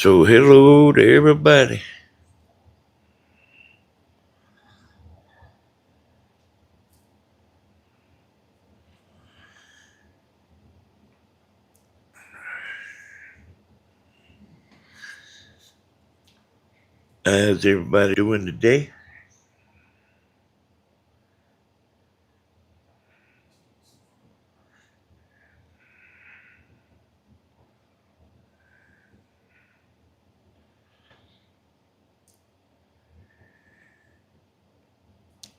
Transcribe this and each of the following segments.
So hello to everybody. How's everybody doing today?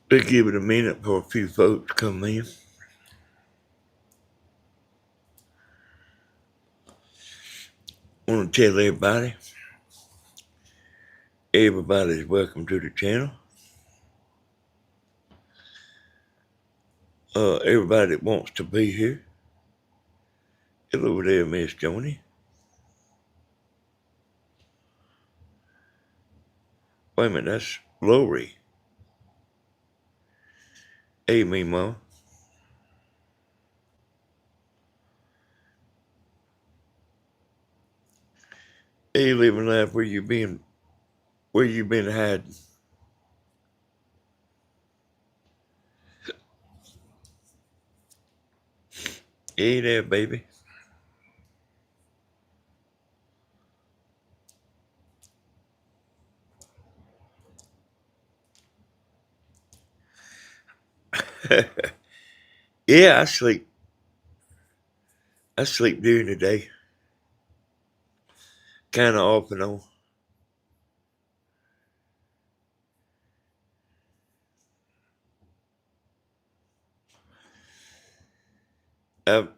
We'll give it a minute for a few folks to come in. I want to tell everybody's welcome to the channel. Everybody that wants to be here. Hello there, Miss Joni. Wait a minute, that's Lori. Hey, me, Mom. Hey, living life, where you been hiding? Hey there, baby. Yeah, I sleep. I sleep during the day. Kind of off and on.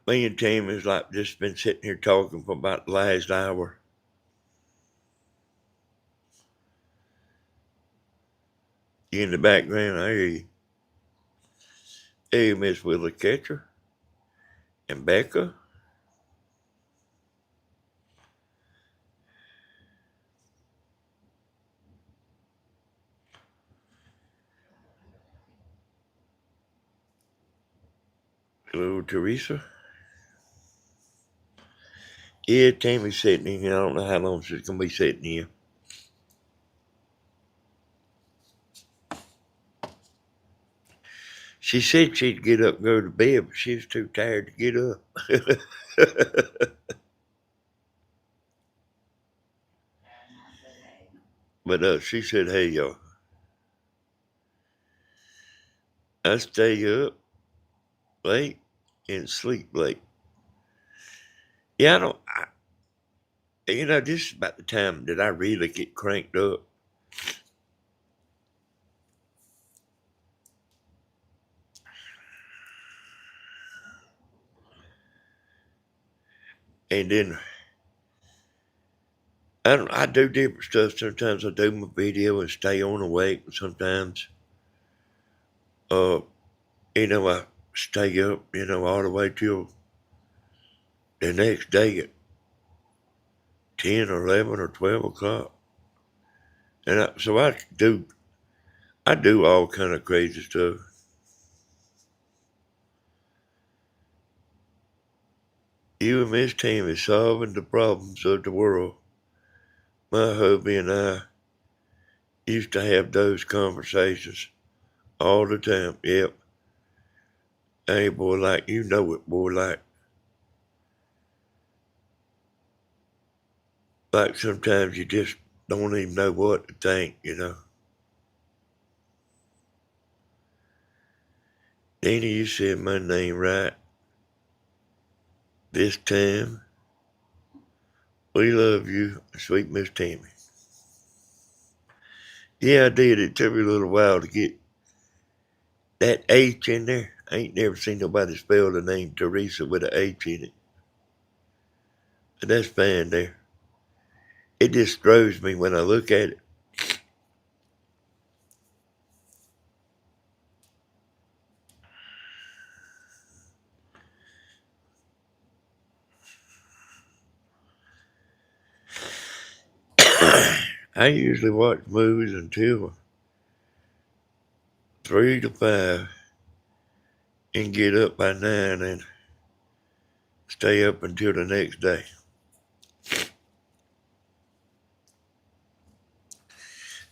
Me and Tim has like just been sitting here talking for about the last hour. You in the background, I hear you. Hey, Miss Willa Catcher and Becca. Hello, Teresa. Yeah, Tammy's sitting in here. I don't know how long she's going to be sitting here. She said she'd get up and go to bed, but she was too tired to get up. But she said, hey, y'all, I stay up late and sleep late. Yeah, this is about the time that I really get cranked up. And then I do different stuff. Sometimes I do my video and stay on awake. And sometimes, uh, I stay up, all the way till the next day at 10 or 11 or 12 o'clock. And I do all kind of crazy stuff. You and Miss Tammy solving the problems of the world. My hubby and I used to have those conversations all the time. Yep. Hey, boy, you know it, boy, like sometimes you just don't even know what to think. Danny, you said my name right this time. We love you, sweet Miss Tammy. Yeah, I did. It took me a little while to get that H in there. I ain't never seen nobody spell the name Teresa with an H in it. But that's fine there. It just throws me when I look at it. I usually watch movies until 3 to 5 and get up by 9 and stay up until the next day.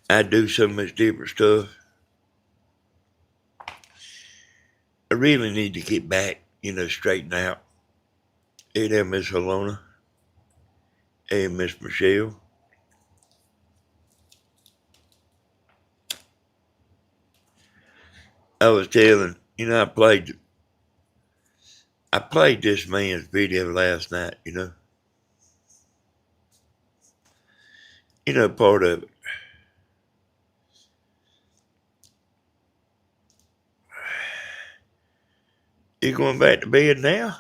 I do so much different stuff. I really need to get back, straighten out. Hey there, Miss Alona. Hey, Miss Michelle. I was telling, I played this man's video last night, part of it. You going back to bed now?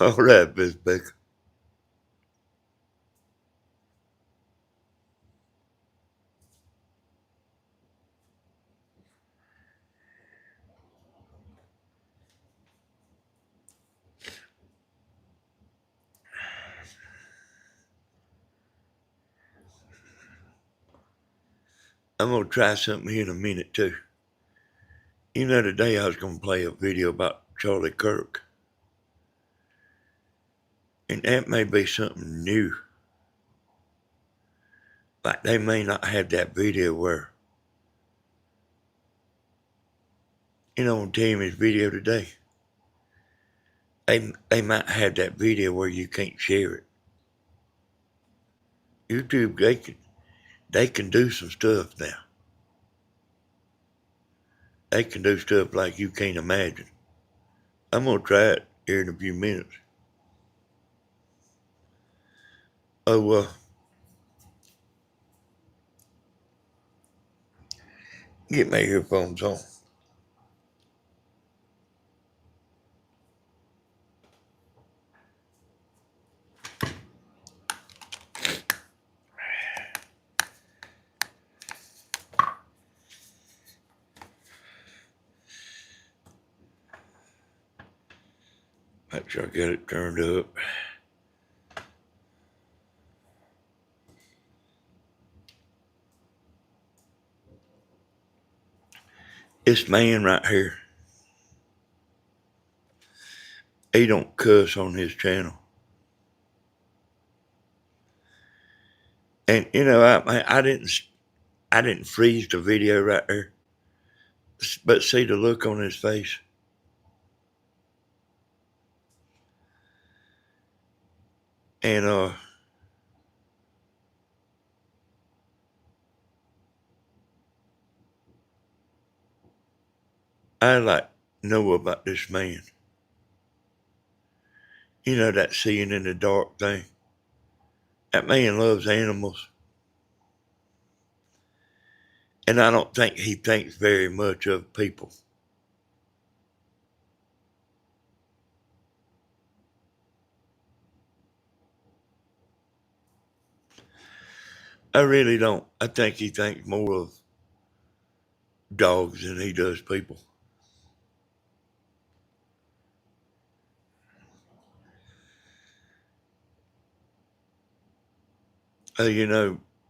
All right, Miss Baker. I'm going to try something here in a minute, too. Today I was going to play a video about Charlie Kirk. And that may be something new. Like they may not have that video where, on Tammy's video today, they might have that video where you can't share it. YouTube, they can do some stuff now. They can do stuff like you can't imagine. I'm going to try it here in a few minutes. Oh, get my earphones on. Make sure I get it turned up. This man right here, he don't cuss on his channel. And I didn't freeze the video right there, but see the look on his face. And I know about this man. That seeing in the dark thing. That man loves animals. And I don't think he thinks very much of people. I really don't. I think he thinks more of dogs than he does people.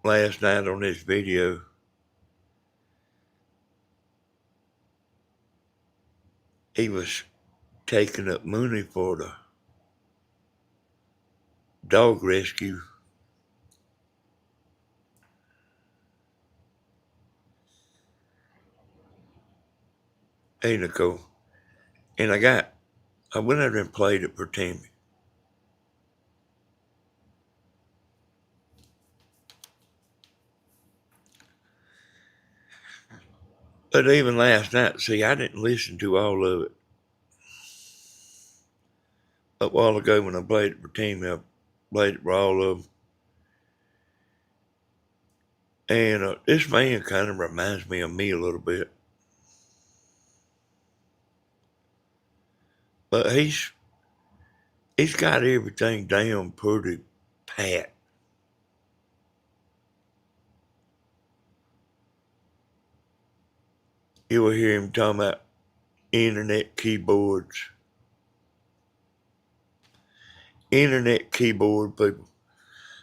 Last night on this video, he was taking up money for the dog rescue. Hey, Nicole. And I went out and played it for Tammy. But even last night, see, I didn't listen to all of it. A while ago when I played it for Tammy, I played it for all of them. And this man kind of reminds me of me a little bit. But he's got everything down pretty pat. You will hear him talking about internet keyboards. Internet keyboard people.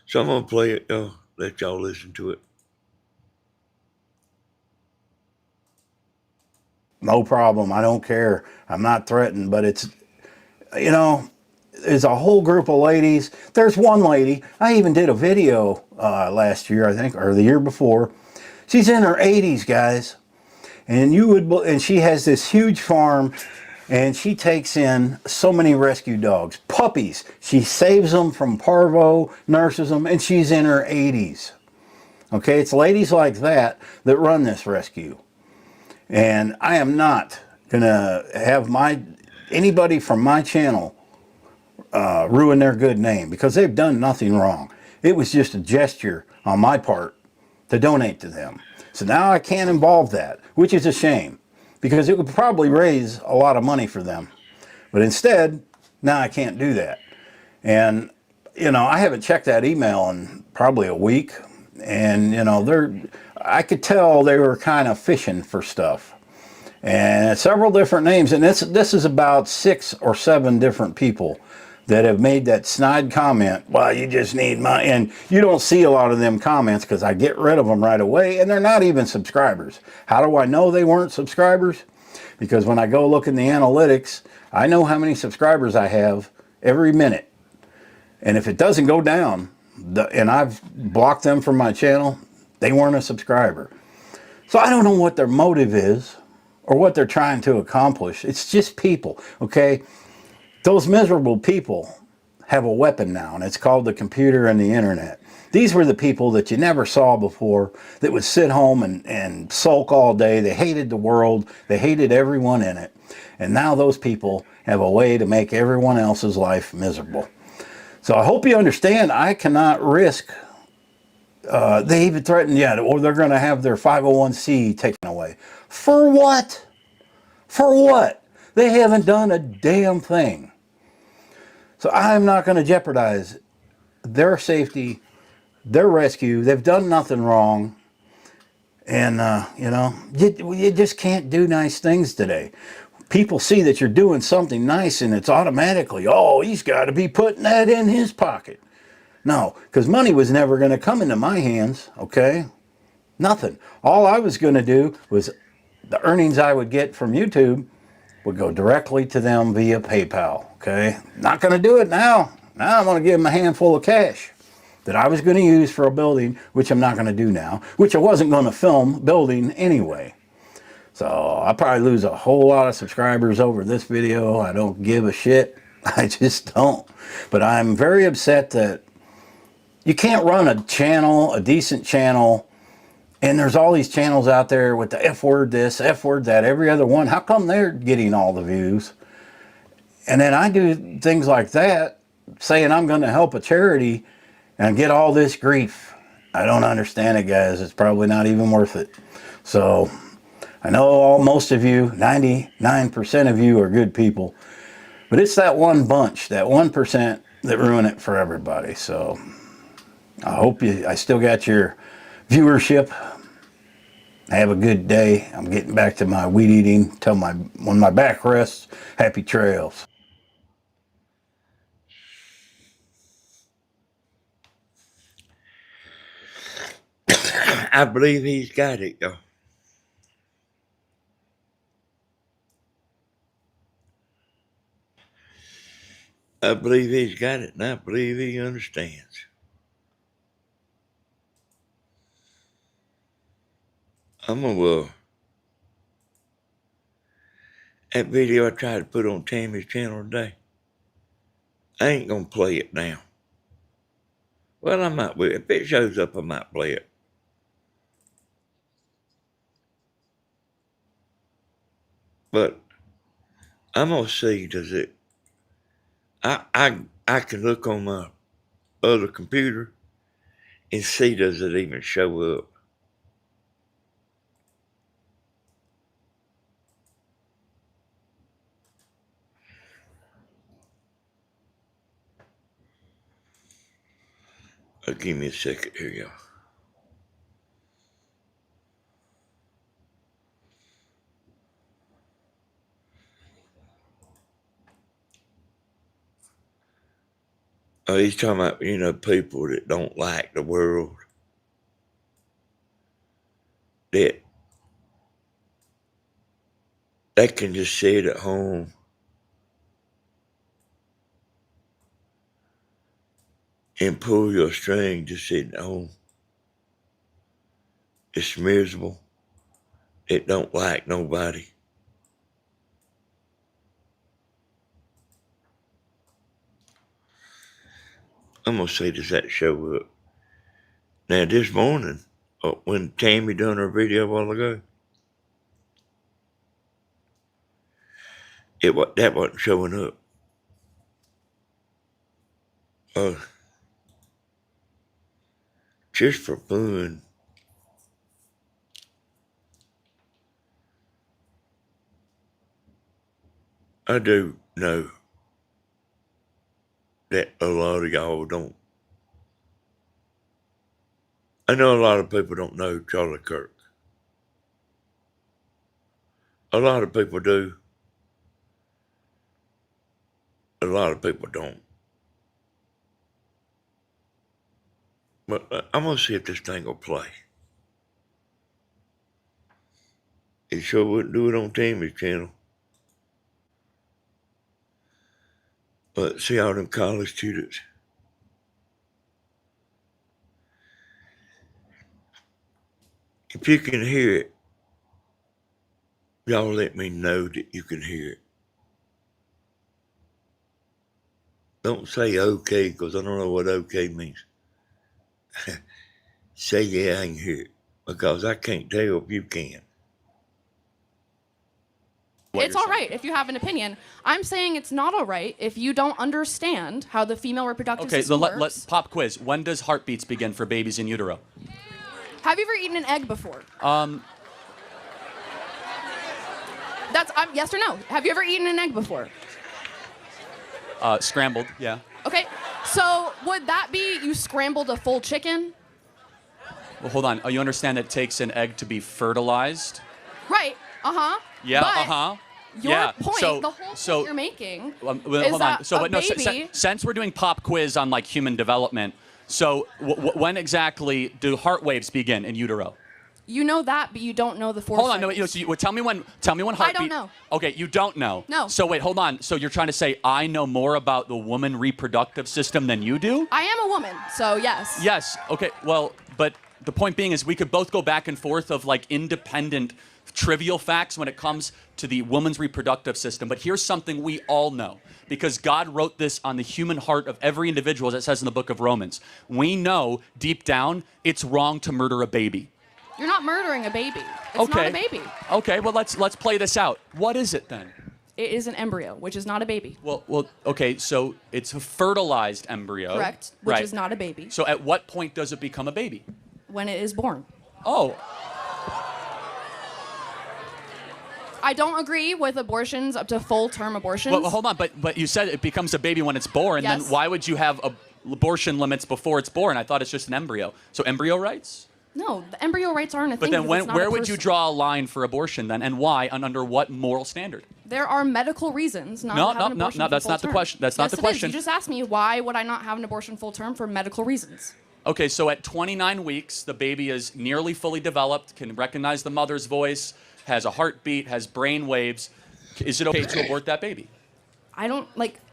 So I'm going to play it, let y'all listen to it. No problem. I don't care. I'm not threatened, but it's, you know, is a whole group of ladies. There's one lady, I even did a video last year, I think, or the year before. She's in her 80s, guys. And she has this huge farm, and she takes in so many rescue dogs, puppies. She saves them from parvo, nurses them, and she's in her 80s. Okay, it's ladies like that that run this rescue. And I am not gonna have anybody from my channel ruin their good name because they've done nothing wrong. It was just a gesture on my part to donate to them. So now I can't involve that, which is a shame because it would probably raise a lot of money for them. But instead, now I can't do that. And, I haven't checked that email in probably a week. And, I could tell they were kind of fishing for stuff. And several different names. And this is about 6 or 7 different people that have made that snide comment, well, you just need money. And you don't see a lot of them comments because I get rid of them right away, and they're not even subscribers. How do I know they weren't subscribers? Because when I go look in the analytics, I know how many subscribers I have every minute. And if it doesn't go down, and I've blocked them from my channel, they weren't a subscriber. So I don't know what their motive is or what they're trying to accomplish. It's just people, okay? Those miserable people have a weapon now, and it's called the computer and the internet. These were the people that you never saw before that would sit home and sulk all day. They hated the world. They hated everyone in it. And now those people have a way to make everyone else's life miserable. So I hope you understand I cannot risk, they even threatened, or they're going to have their 501c taken away. For what? For what? They haven't done a damn thing. So I'm not going to jeopardize their safety, their rescue. They've done nothing wrong. And, you just can't do nice things today. People see that you're doing something nice and it's automatically, oh, he's got to be putting that in his pocket. No, because money was never going to come into my hands, okay? Nothing. All I was going to do was the earnings I would get from YouTube would go directly to them via PayPal, okay? Not going to do it now. Now I'm going to give them a handful of cash that I was going to use for a building, which I'm not going to do now, which I wasn't going to film building anyway. So I'll probably lose a whole lot of subscribers over this video. I don't give a shit. I just don't. But I'm very upset that you can't run a channel, a decent channel, and there's all these channels out there with the F word this, F word that, every other one. How come they're getting all the views? And then I do things like that, saying I'm going to help a charity and get all this grief. I don't understand it, guys. It's probably not even worth it. So I know most of you, 99% of you are good people, but it's that one bunch, that 1% that ruin it for everybody. So I hope I still got your viewership. Have a good day. I'm getting back to my weed eating. When my back rests, happy trails. I believe he's got it, though. I believe he's got it, and I believe he understands. I'm gonna, that video I tried to put on Tammy's channel today, I ain't gonna play it now. Well, I might will. If it shows up, I might play it. But I'm gonna see, does it, I can look on my other computer and see, does it even show up. Give me a second here, y'all. Oh, he's talking about, people that don't like the world, that they can just sit at home and pull your string just sitting on. It's miserable. It don't like nobody. I'm gonna say, does that show up? Now this morning, when Tammy done her video a while ago, that wasn't showing up. Just for fun. I do know that a lot of y'all don't. I know a lot of people don't know Charlie Kirk. A lot of people do. A lot of people don't. But I'm going to see if this thing will play. It sure wouldn't do it on Tammy's channel. But see all them college students. If you can hear it, y'all let me know that you can hear it. Don't say okay, because I don't know what okay means. Say yeah, I can hear it, because I can't tell if you can. It's all right if you have an opinion. I'm saying it's not all right if you don't understand how the female reproductive system works. Let's pop quiz. When does heartbeats begin for babies in utero? Have you ever eaten an egg before? That's yes or no. Have you ever eaten an egg before? Scrambled, yeah. Okay, so would that be you scrambled a full chicken? Well, hold on. You understand that it takes an egg to be fertilized? Right. Uh-huh. Yeah. But your point, So, the whole so point you're making hold is on. that So, a but no. baby... Since we're doing pop quiz on like human development, so when exactly do heart waves begin in utero? You know that, but you don't know the four Hold on, no, cycles. so tell me when heartbeat. I don't know. Okay, you don't know. No. So wait, hold on. So you're trying to say I know more about the woman reproductive system than you do? I am a woman, so yes. Yes. Okay. Well, but the point being is we could both go back and forth of like independent trivial facts when it comes to the woman's reproductive system. But here's something we all know, because God wrote this on the human heart of every individual, as it says in the book of Romans. We know deep down it's wrong to murder a baby. You're not murdering a baby. It's not a baby. Okay, well let's play this out. What is it then? It is an embryo, which is not a baby. Well, okay, so it's a fertilized embryo. Correct, which right. is not a baby. So at what point does it become a baby? When it is born. Oh. I don't agree with abortions up to full-term abortions. Well, hold on, but you said it becomes a baby when it's born. Yes. Then why would you have abortion limits before it's born? I thought it's just an embryo. So embryo rights? No, the embryo rights aren't a But thing. then where would you person. draw a line for abortion then, and why, and under what moral standard? There are medical reasons not to have an abortion No, that's for not the full-term. question. That's not Yes, the it is. question. You just asked me why would I not have an abortion full-term for medical reasons. Okay, so at 29 weeks, the baby is nearly fully developed, can recognize the mother's voice, has a heartbeat, has brain waves. Is it okay to abort that baby? I don't,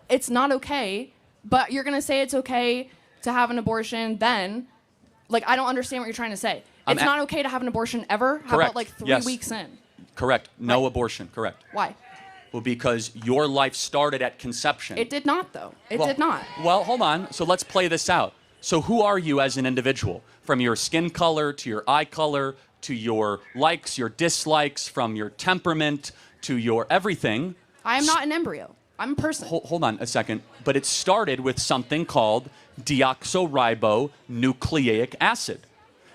it's not okay, but you're going to say it's okay to have an abortion then. I don't understand what you're trying to say. It's not okay to have an abortion ever? How Correct. about 3 Yes. weeks in? Correct. No Right. abortion. Correct. Why? Well, because your life started at conception. It did not, though. It did not. Well, hold on. So let's play this out. So who are you as an individual? From your skin color to your eye color to your likes, your dislikes, from your temperament to your everything. I am not an embryo. I'm a person. Hold on a second. But it started with something called deoxyribonucleic acid.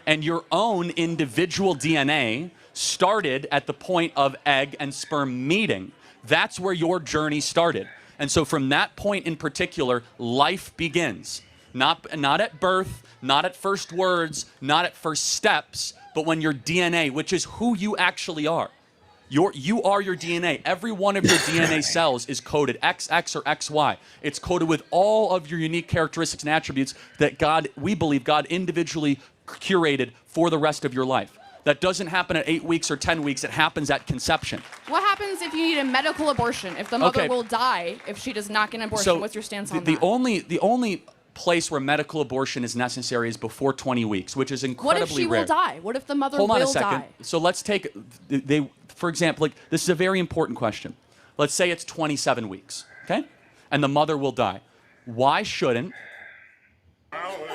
And your own individual DNA started at the point of egg and sperm meeting. That's where your journey started. And so from that point in particular, life begins. Not at birth, not at first words, not at first steps, but when your DNA, which is who you actually are. You are your DNA. Every one of your DNA cells is coded XX or XY. It's coded with all of your unique characteristics and attributes that we believe God individually curated for the rest of your life. That doesn't happen at 8 weeks or 10 weeks. It happens at conception. What happens if you need a medical abortion? If the mother will die if she does not get an abortion? So what's your stance on the that? only place where medical abortion is necessary is before 20 weeks, which is incredibly What if she rare. will die? What if the mother Hold will on a second. die? So let's take, for example, like this is a very important question. Let's say it's 27 weeks, okay? And the mother will die. Why shouldn't?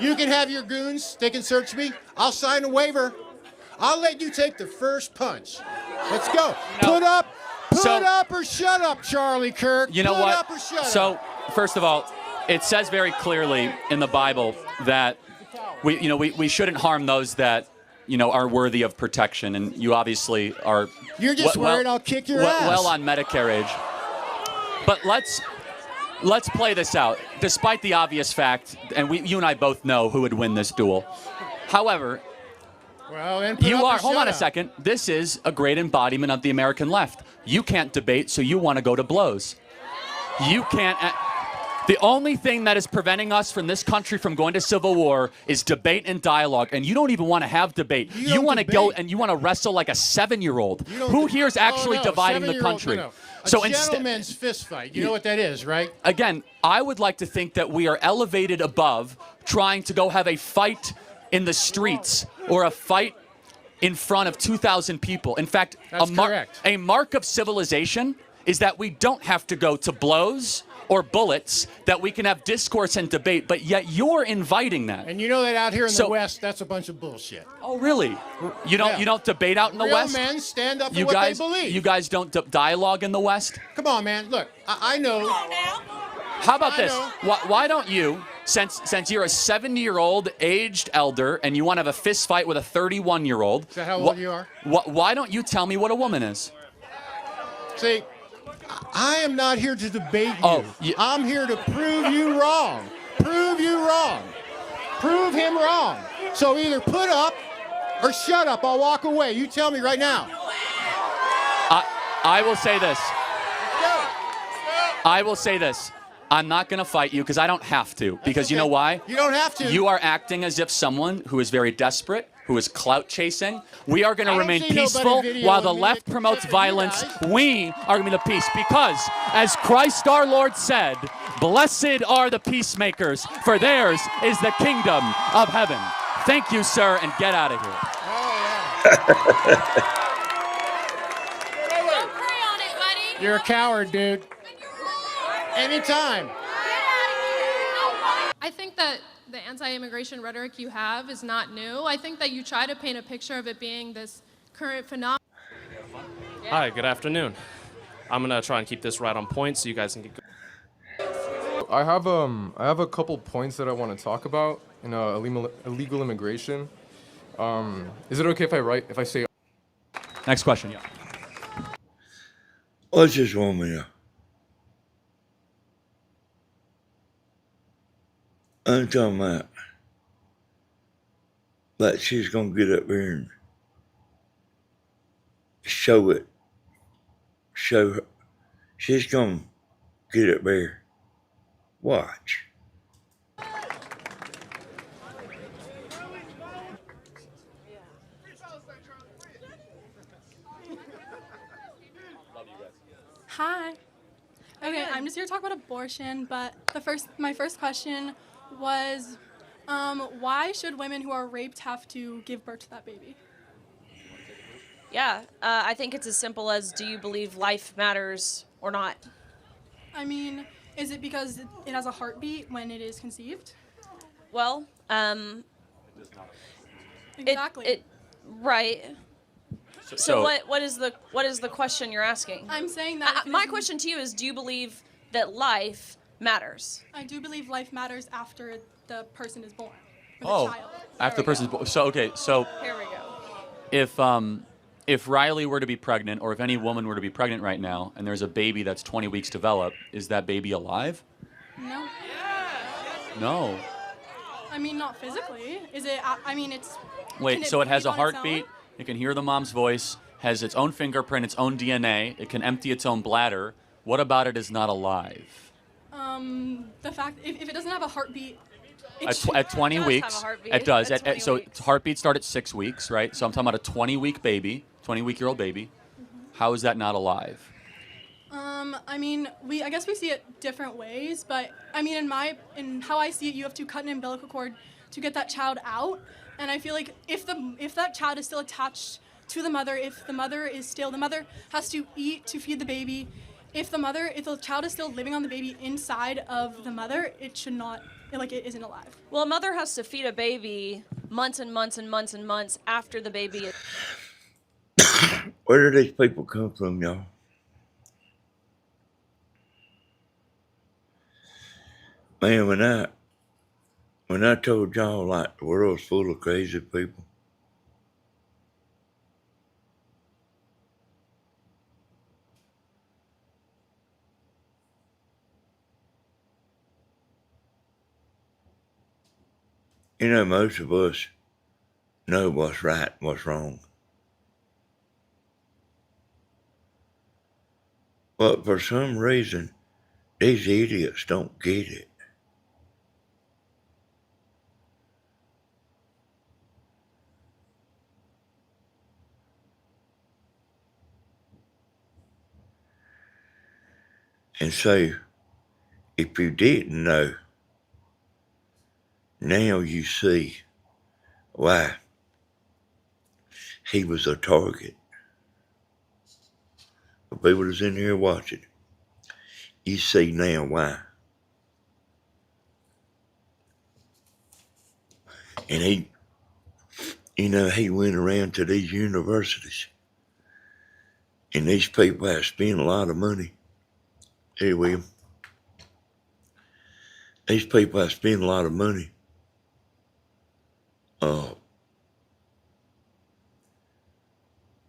You can have your goons. They can search me. I'll sign a waiver. I'll let you take the first punch. Let's go. Put up or shut up, Charlie Kirk. You know Put what? up or shut So, up. first of all, it says very clearly in the Bible that we shouldn't harm those that are worthy of protection, and you obviously are. You're just worried I'll kick your ass. Well on Medicare age. But let's play this out. Despite the obvious fact, and you and I both know who would win this duel. However, Well, then put you up or are. Hold shut on a up. second. This is a great embodiment of the American left. You can't debate, so you want to go to blows. You can't. The only thing that is preventing us from this country from going to civil war is debate and dialogue, and you don't even want to have debate. You want to go and you want to wrestle like a 7-year-old. Who here is actually dividing the country? No. A So gentleman's fist fight. You know what that is, right? Again, I would like to think that we are elevated above trying to go have a fight in the streets or a fight in front of 2,000 people. In fact, That's correct. a mark of civilization is that we don't have to go to blows or bullets, that we can have discourse and debate, but yet you're inviting that. And you know that out here in So- the West, that's a bunch of bullshit. Oh, really? You Yeah. don't debate out in the Real West? men stand up for You what guys, they believe. you guys don't dialogue in the West? Come on, man. Look, I know. How about I this? know. Why don't you, since you're a 70-year-old aged elder and you want to have a fist fight with a 31-year-old? Is that how old you are? Why don't you tell me what a woman is? See, I am not here to debate you. Oh, I'm here to prove you wrong. Prove you wrong. Prove him wrong. So either put up or shut up. I'll walk away. You tell me right now. I will say this. I will say this. I'm not going to fight you because I don't have to. Because you know why? You don't have to. You are acting as if someone who is very desperate, who is clout chasing. We are going I to don't remain see nobody peaceful while the videoing me left except promotes for you violence. guys. We are going to be the peace because, as Christ our Lord said, blessed are the peacemakers, for theirs is the kingdom of heaven. Thank you, sir, and get out of here. Don't pray on it, buddy. You're a coward, dude. Anytime. I think that the anti-immigration rhetoric you have is not new. I think that you try to paint a picture of it being this current phenomenon. Hi, good afternoon. I'm gonna try and keep this right on point so you guys can get going. I have a couple points that I want to talk about in illegal immigration. Is it okay if I say? Next question. What's this woman here? I'm talking about that she's gonna get up here and show it. Show her. She's gonna get up there. Watch. Hi. Okay, I'm just here to talk about abortion, but my first question was, why should women who are raped have to give birth to that baby? Yeah, I think it's as simple as, do you believe life matters or not? I mean, is it because it has a heartbeat when it is conceived? Well, Exactly. right. So what is the question you're asking? I'm saying that if it My is- question to you is, do you believe that life matters? I do believe life matters after the person is born, or the Oh, child. after the person's born. So okay, so Here we go. if Riley were to be pregnant, or if any woman were to be pregnant right now, and there's a baby that's 20 weeks developed, is that baby alive? No. No. I mean, not physically. Is it? I mean, it's. Wait, can so it has breathe a on its heartbeat, own? it can hear the mom's voice, has its own fingerprint, its own DNA, it can empty its own bladder. What about it is not alive? The fact if it doesn't have a heartbeat. At 20 It does have weeks, a heartbeat it does. at 20 So weeks. heartbeat start at 6 weeks, right? So I'm talking about a 20-week baby, 20-week-year-old baby. How is that not alive? I mean, I guess we see it different ways, but I mean, in how I see it, you have to cut an umbilical cord to get that child out, and I feel like if that child is still attached to the mother, if the mother has to eat to feed the baby, if the child is still living on the baby inside of the mother, it should not, like, it isn't alive. Well, a mother has to feed a baby months and months and months and months after the baby is. Where do these people come from, y'all? Man, when I told y'all like the world's full of crazy people, you know, most of us know what's right and what's wrong. But for some reason, these idiots don't get it. And so, if you didn't know, now you see why he was a target. The people that's in here watching, you see now why. And he went around to these universities, and these people have spent a lot of money. Hey, William. These people have spent a lot of money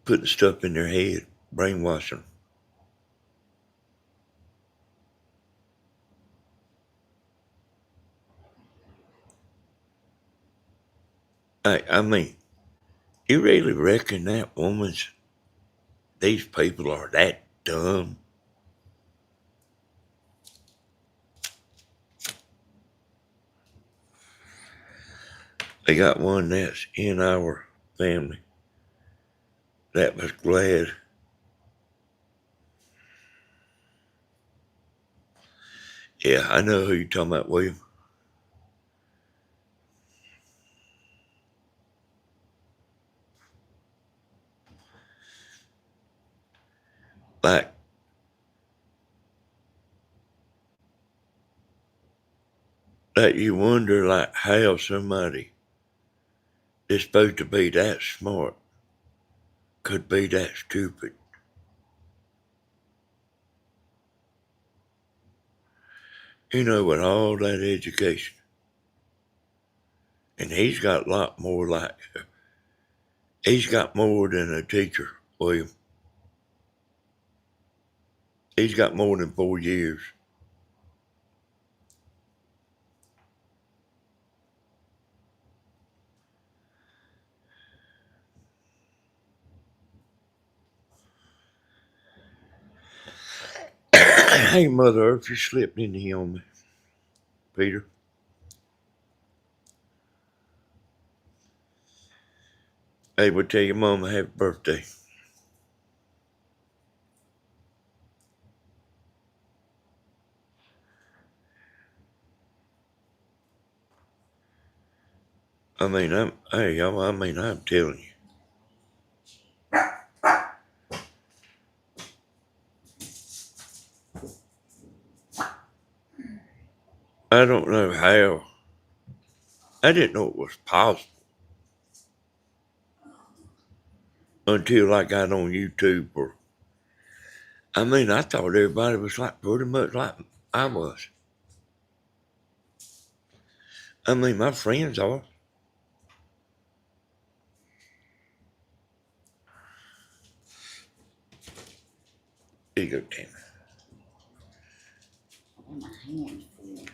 putting stuff in their head, brainwashing them. I mean, you really reckon these people are that dumb? They got one that's in our family that was glad. Yeah, I know who you're talking about, William. Like, that you wonder, like, how somebody that's supposed to be that smart could be that stupid. You know, with all that education. And he's got a lot more he's got more than a teacher, William. He's got more than 4 years. Hey, Mother Earth, you slipped in here on me, Peter. Hey, we'll tell your mama happy birthday. I'm telling you. I don't know how. I didn't know it was possible until I got on YouTube. I thought everybody was like pretty much like I was. My friends are. Here you go, Tammy. My hand's full.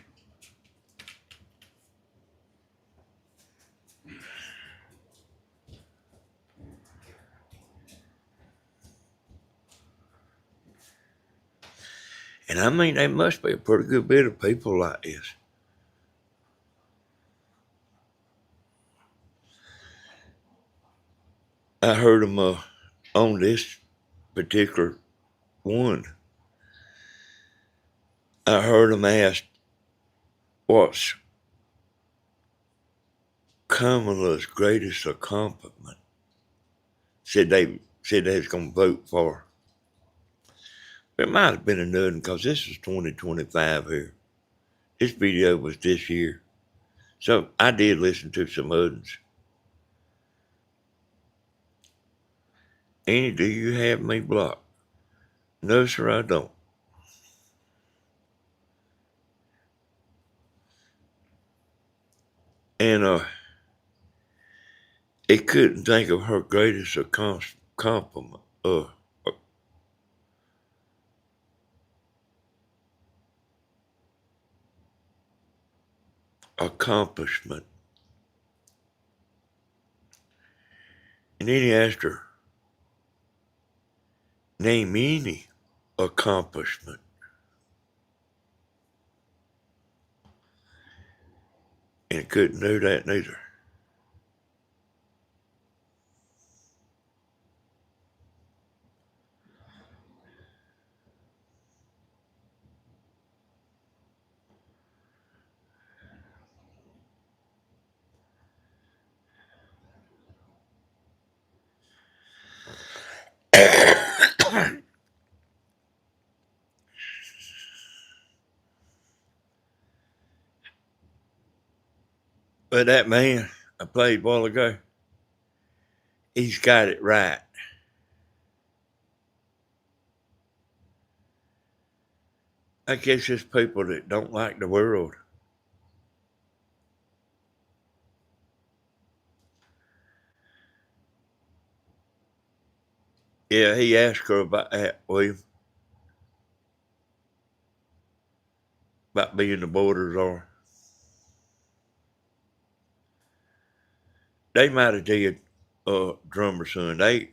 And there must be a pretty good bit of people like this. I heard them on this particular one. I heard them asked, what's Kamala's greatest accomplishment? Said they was going to vote for her. It might have been another because this is 2025 here. This video was this year. So I did listen to some others. Annie, do you have me blocked? No, sir, I don't. And it couldn't think of her greatest compliment. Accomplishment. And then he asked her, name any accomplishment. And it couldn't do that neither. But that man I played a while ago, he's got it right. I guess it's people that don't like the world. Yeah, he asked her about that, William. About being the borders are. They might have did drummer son. I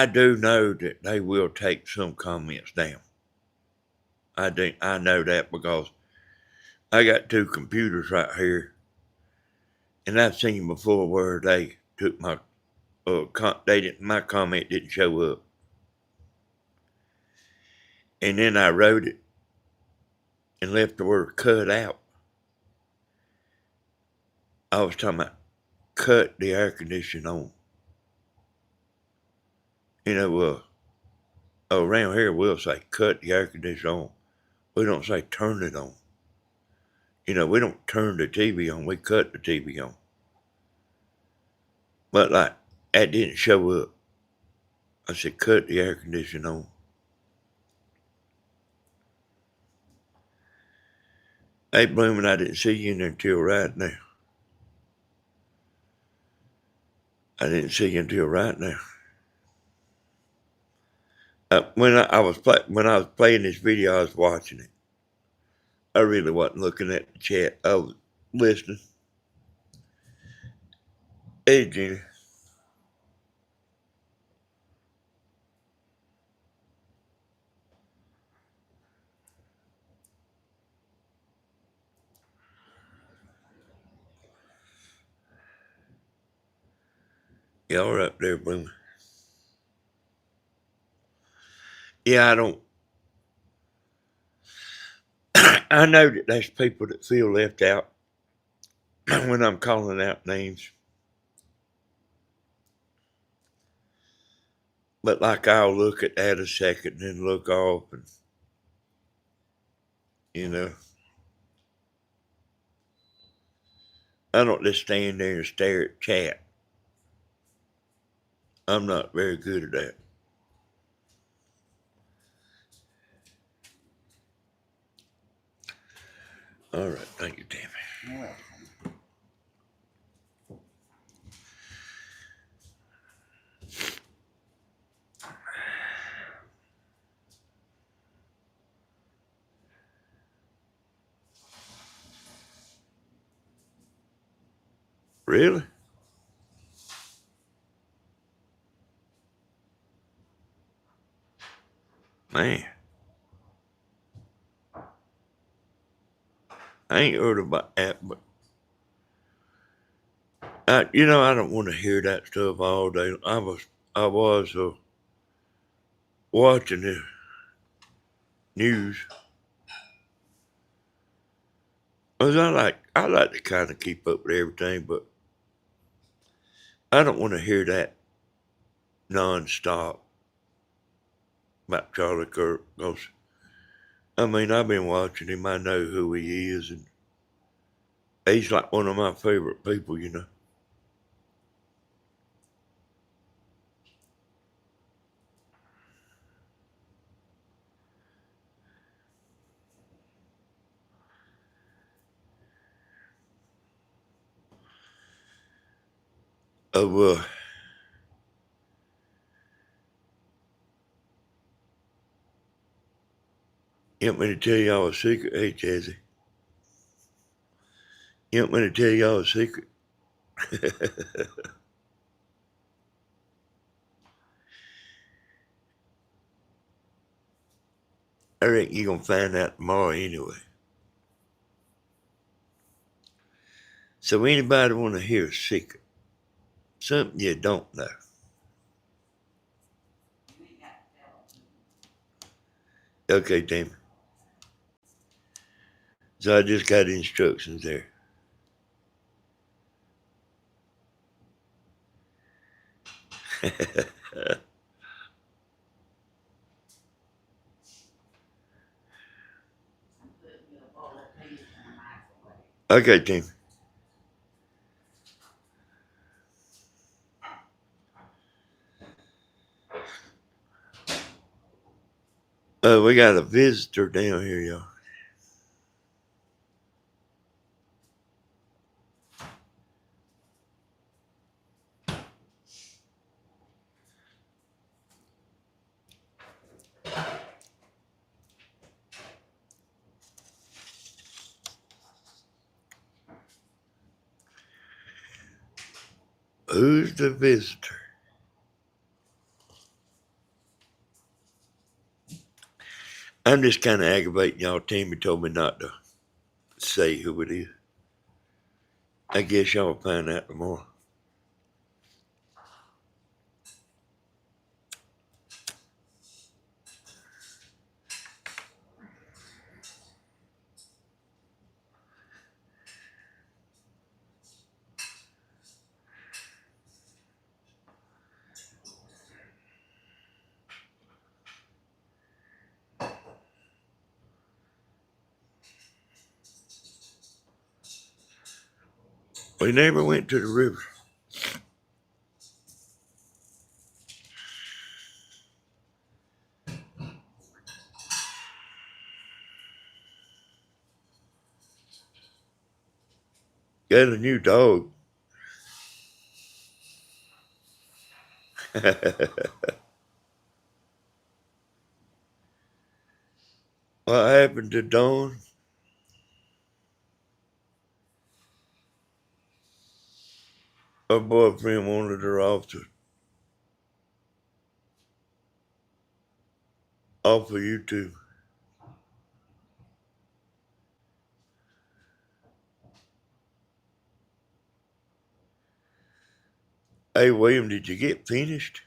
do know that they will take some comments down. I know that because I got two computers right here, and I've seen before where they took my my comment didn't show up, and then I wrote it and left the word cut out. I was talking about cut the air conditioning on. You know, around here we'll say cut the air conditioning on. We don't say turn it on. You know, we don't turn the TV on, we cut the TV on. But like, that didn't show up. I said, cut the air conditioning on. Hey, Bloomin', I didn't see you in there until right now. I didn't see you until right now. When I was playing this video, I was watching it. I really wasn't looking at the chat. I was listening. Hey, Gina. Y'all up there, Bloomin'. Yeah, I don't. I know that there's people that feel left out when I'm calling out names. But like, I'll look at that a second and then look off and, you know. I don't just stand there and stare at chat. I'm not very good at that. All right, thank you, Tammy. Yeah. Really? Man. I ain't heard about that, but I don't want to hear that stuff all day. I was watching the news, 'Cause I like to kind of keep up with everything, but I don't want to hear that nonstop about Charlie Kirk. 'Cause I mean, I've been watching him. I know who he is, and he's like one of my favorite people, you know. Oh, you want me to tell y'all a secret? Hey, Jazzy. You want me to tell y'all a secret? I reckon you're going to find out tomorrow anyway. So anybody want to hear a secret? Something you don't know. Okay, Damon. So I just got instructions there. Okay, Damon. We got a visitor down here, y'all. Who's the visitor? I'm just kind of aggravating y'all. Tammy told me not to say who it is. I guess y'all will find out tomorrow. We never went to the river. Got a new dog. What happened to Dawn? Her boyfriend wanted her off of YouTube. Hey, William, did you get finished?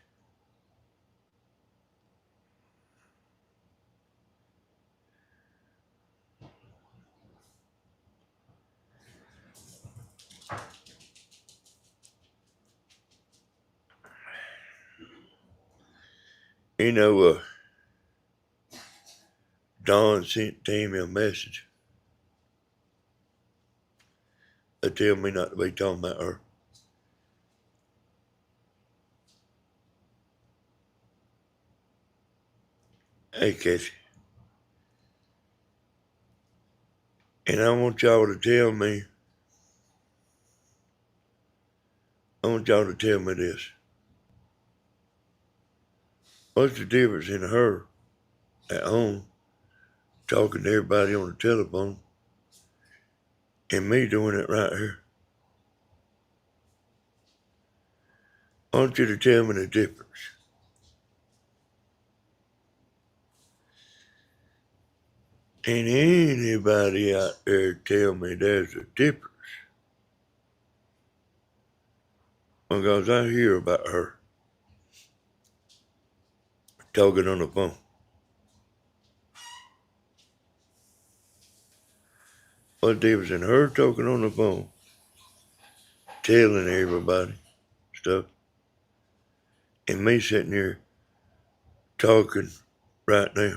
You know, Dawn sent Tammy a message. They tell me not to be talking about her. Hey, Cassie. And I want y'all to tell me this. What's the difference in her at home talking to everybody on the telephone and me doing it right here? I want you to tell me the difference. And anybody out there tell me there's a difference. Because I hear about her talking on the phone. What difference in her talking on the phone, telling everybody stuff, and me sitting here talking right now?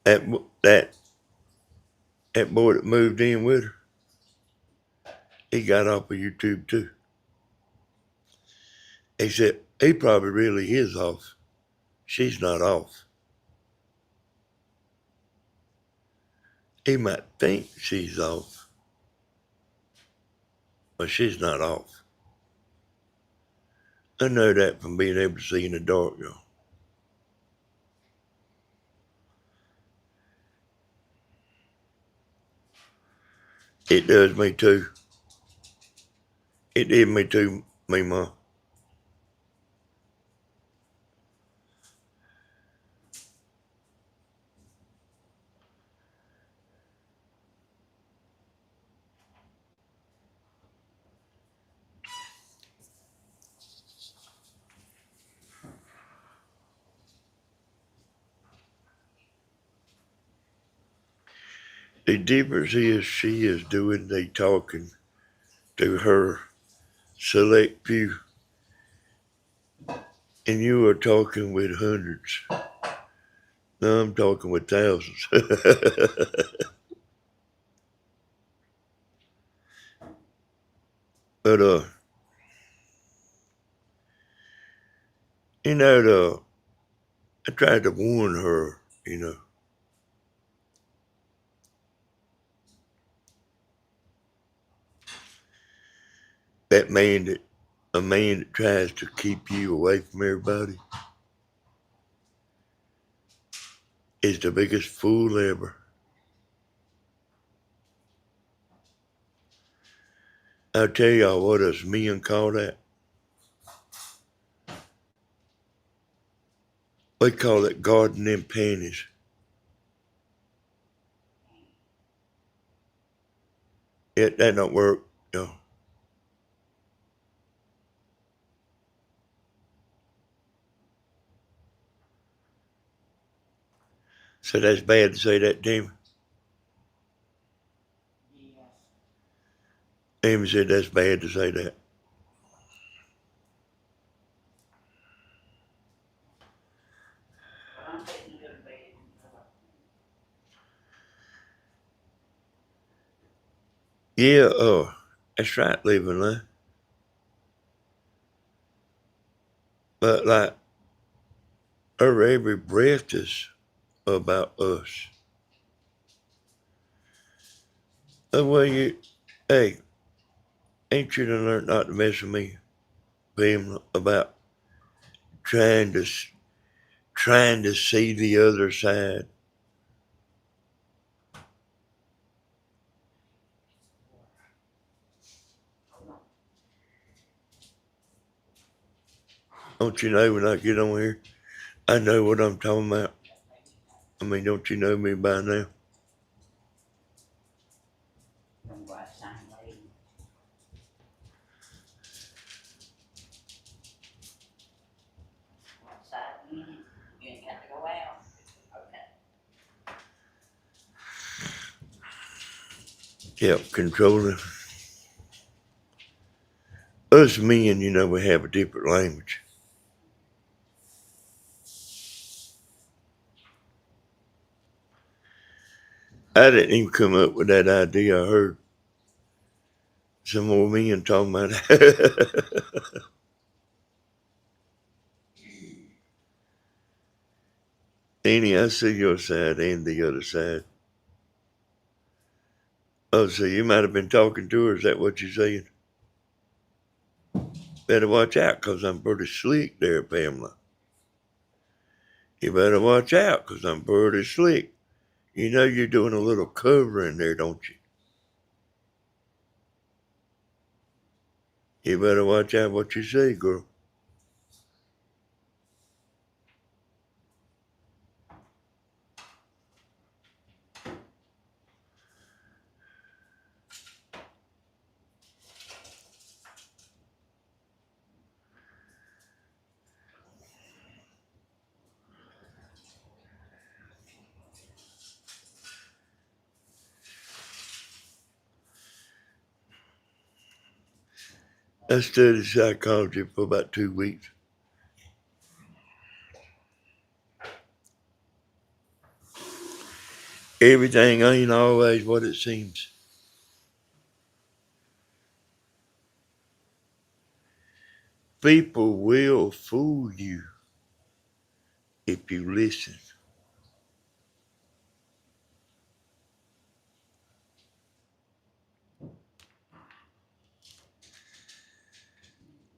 That boy that moved in with her, he got off of YouTube too. He said he probably really is off. She's not off. He might think she's off, but she's not off. I know that from being able to see in the dark, y'all. It does me too. It did me too, me ma. The difference is she is doing the talking to her select few, and you are talking with hundreds. No, I'm talking with thousands. But I tried to warn her. That a man that tries to keep you away from everybody is the biggest fool ever. I'll tell y'all what us men call that. We call it guarding them panties. That don't work, y'all. So that's bad to say that, Tim. Amy said that's bad to say that. Yeah, that's right, living line. But like, her every breath is about us. Well, hey, ain't you done learned not to mess with me, Pam, about trying to see the other side? Don't you know when I get on here, I know what I'm talking about? I mean, don't you know me by now? Yep, controlling. Us men, we have a different language. I didn't even come up with that idea. I heard some more men talking about it. Annie, I see your side and the other side. Oh, so you might have been talking to her. Is that what you're saying? Better watch out, 'cause I'm pretty slick there, Pamela. You better watch out, 'cause I'm pretty slick. You know you're doing a little covering there, don't you? You better watch out what you say, girl. I studied psychology for about 2 weeks. Everything ain't always what it seems. People will fool you if you listen.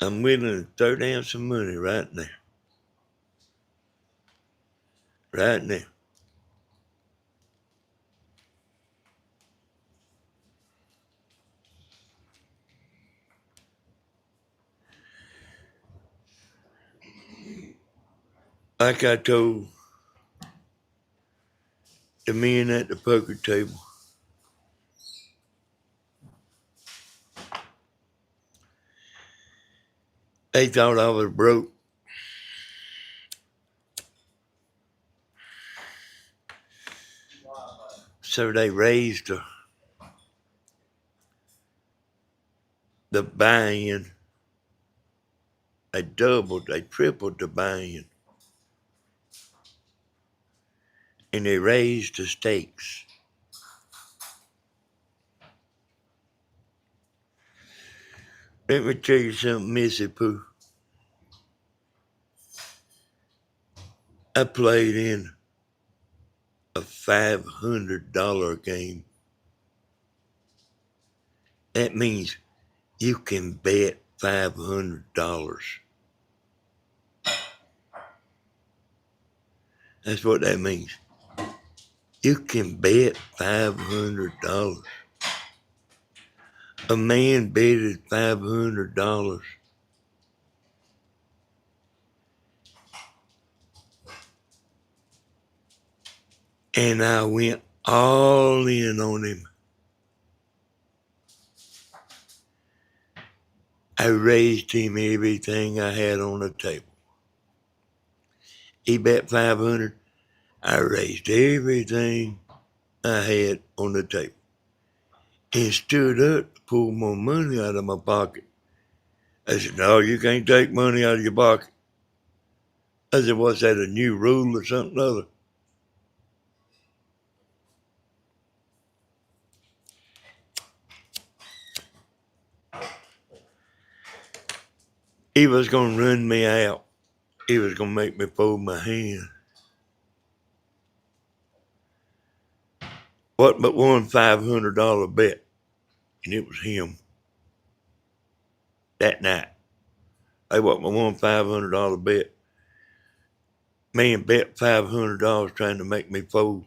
I'm willing to throw down some money right now. Right now. Like I told the men at the poker table, they thought I was broke. So they raised the buy-in. They doubled, they tripled the buy-in. And they raised the stakes. Let me tell you something, Missy Pooh. I played in a $500 game. That means you can bet $500. That's what that means. You can bet $500. A man betted $500. And I went all in on him. I raised him everything I had on the table. He bet 500. I raised everything I had on the table. And stood up to pull more money out of my pocket. I said, no, you can't take money out of your pocket. I said, what's that, a new rule or something other? He was going to run me out. He was going to make me fold my hand. What but one $500 bet, and it was him. That night, they what my one $500 bet. Man bet $500 trying to make me fold.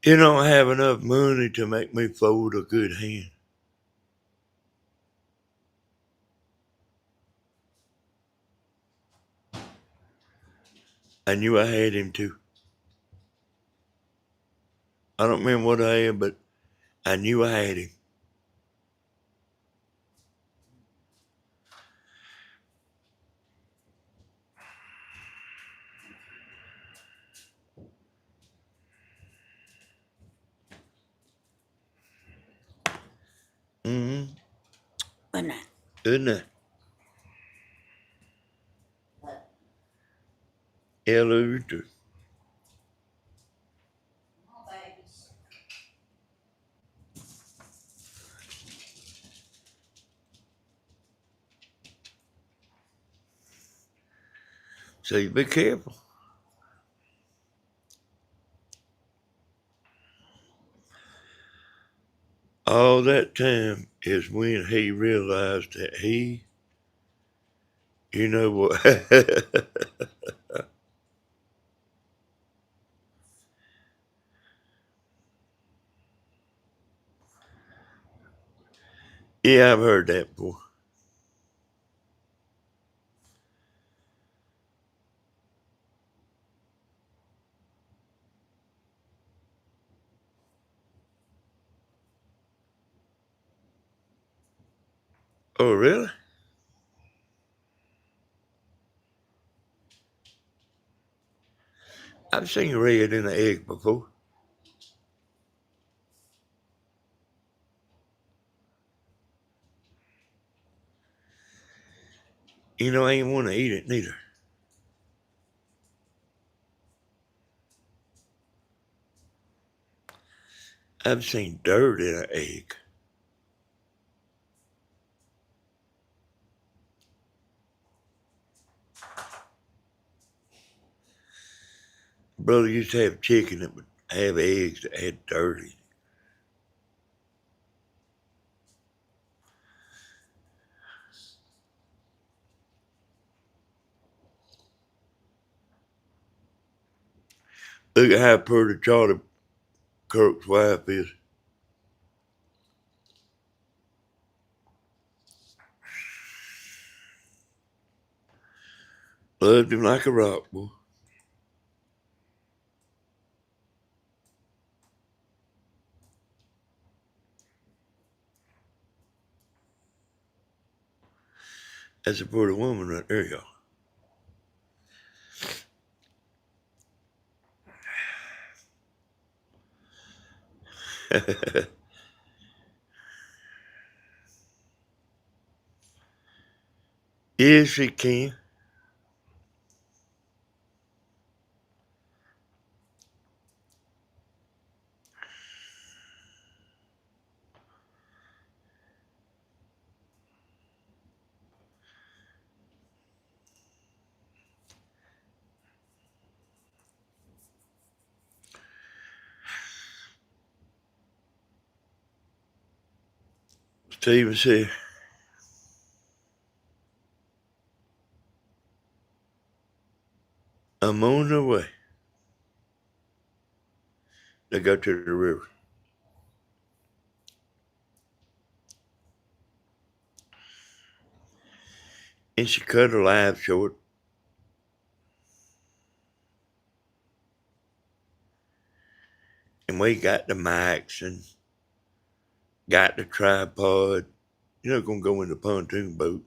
You don't have enough money to make me fold a good hand. I knew I had him too. I don't remember what I had, but I knew I had him. Mm-hmm. Good night. Good night. Hello too. So you be careful. All that time is when he realized that you know what? Yeah, I've heard that before. Oh, really? I've seen red in an egg before. You know, I ain't want to eat it neither. I've seen dirt in an egg. Brother used to have chicken that would have eggs that had dirt in it. Look at how pretty Charlie Kirk's wife is. Loved him like a rock, boy. That's a pretty woman right there, y'all. Yes, she can. Steven said, I'm on the way. They got to the river. And she cut her life short. And we got the mics and got the tripod. You're not going to go in the pontoon boat.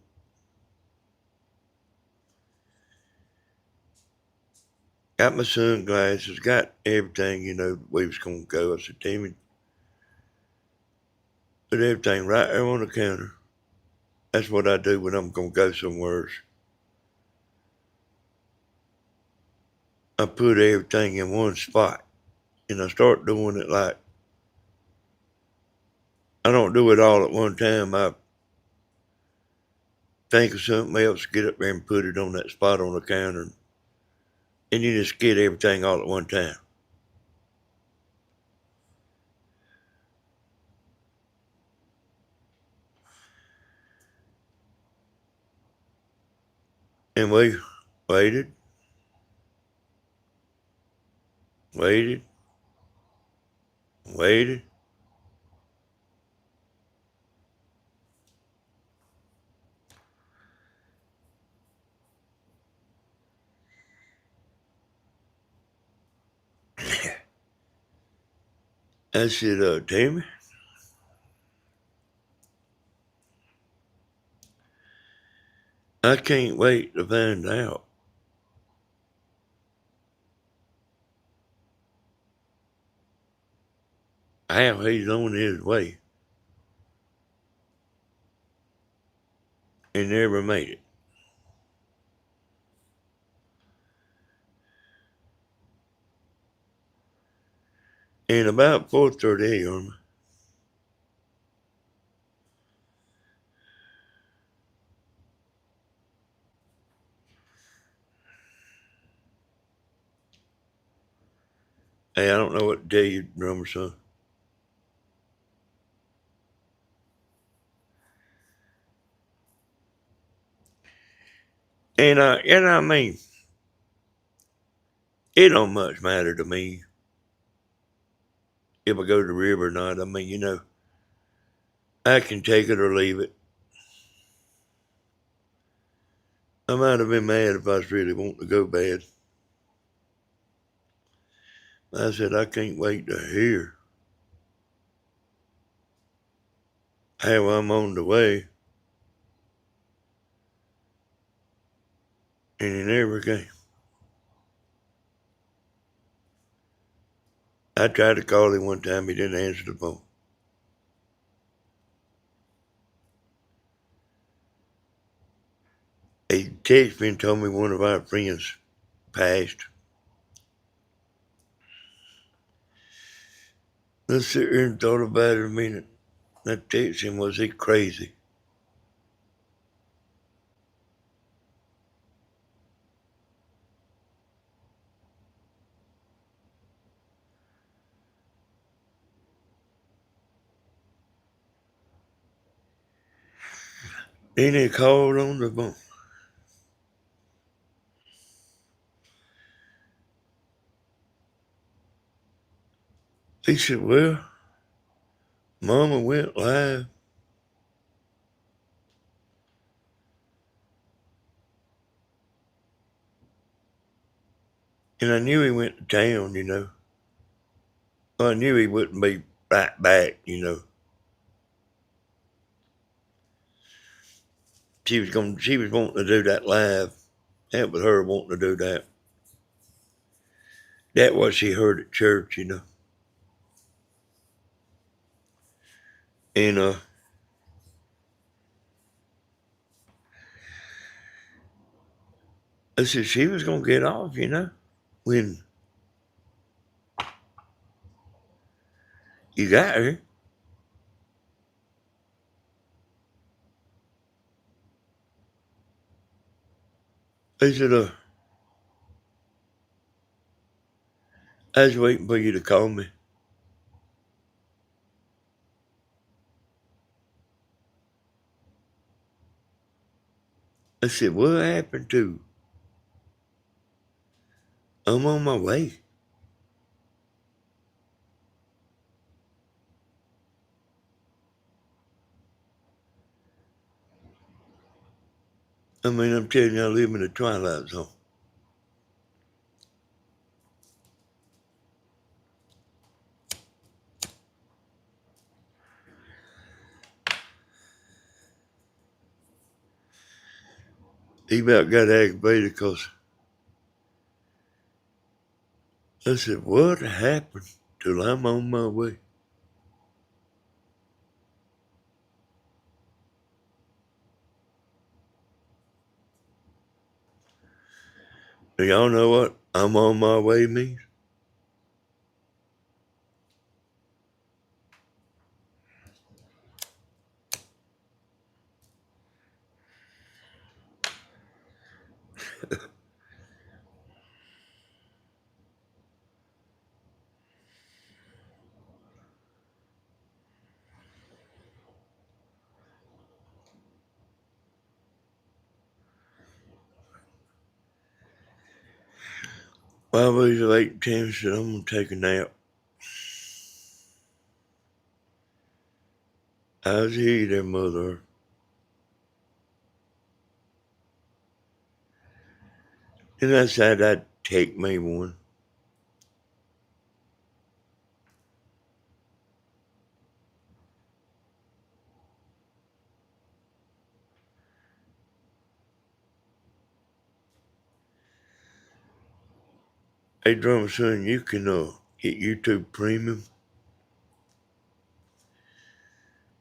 Got my sunglasses, got everything, we was going to go. I said, Timmy, put everything right there on the counter. That's what I do when I'm going to go somewhere. I put everything in one spot. And I start doing it like, I don't do it all at one time. I think of something else, get up there and put it on that spot on the counter. And you just get everything all at one time. And we waited. I said, Tammy, I can't wait to find out how he's on his way and never made it. And about 4:30 a.m., hey, I don't know what to tell you, drummer son. And I mean, it don't much matter to me if I go to the river or not. I mean, I can take it or leave it. I might have been mad if I was really wanting to go bad. I said, I can't wait to hear how I'm on the way. And he never came. I tried to call him one time, he didn't answer the phone. He's texted me and told me one of our friends passed. I sit here and thought about it a minute. I texted him, was he crazy? Then he called on the phone. He said, well, Mama went live. And I knew he went to town, you know. Well, I knew he wouldn't be right back, you know. She was wanting to do that live. That was her wanting to do that. That was she heard at church, you know. And I said she was gonna get off, you know, when you got her. I said, I was waiting for you to call me. I said, what happened to? I'm on my way. I mean, I'm telling you, I live in the twilight zone. He about got aggravated because I said, what happened till I'm on my way? Do y'all know what I'm on my way means? Well, I was late 10, said I'm gonna take a nap. I was here, there, mother. And I said I'd take me one. Hey, drummer son, you can get YouTube Premium.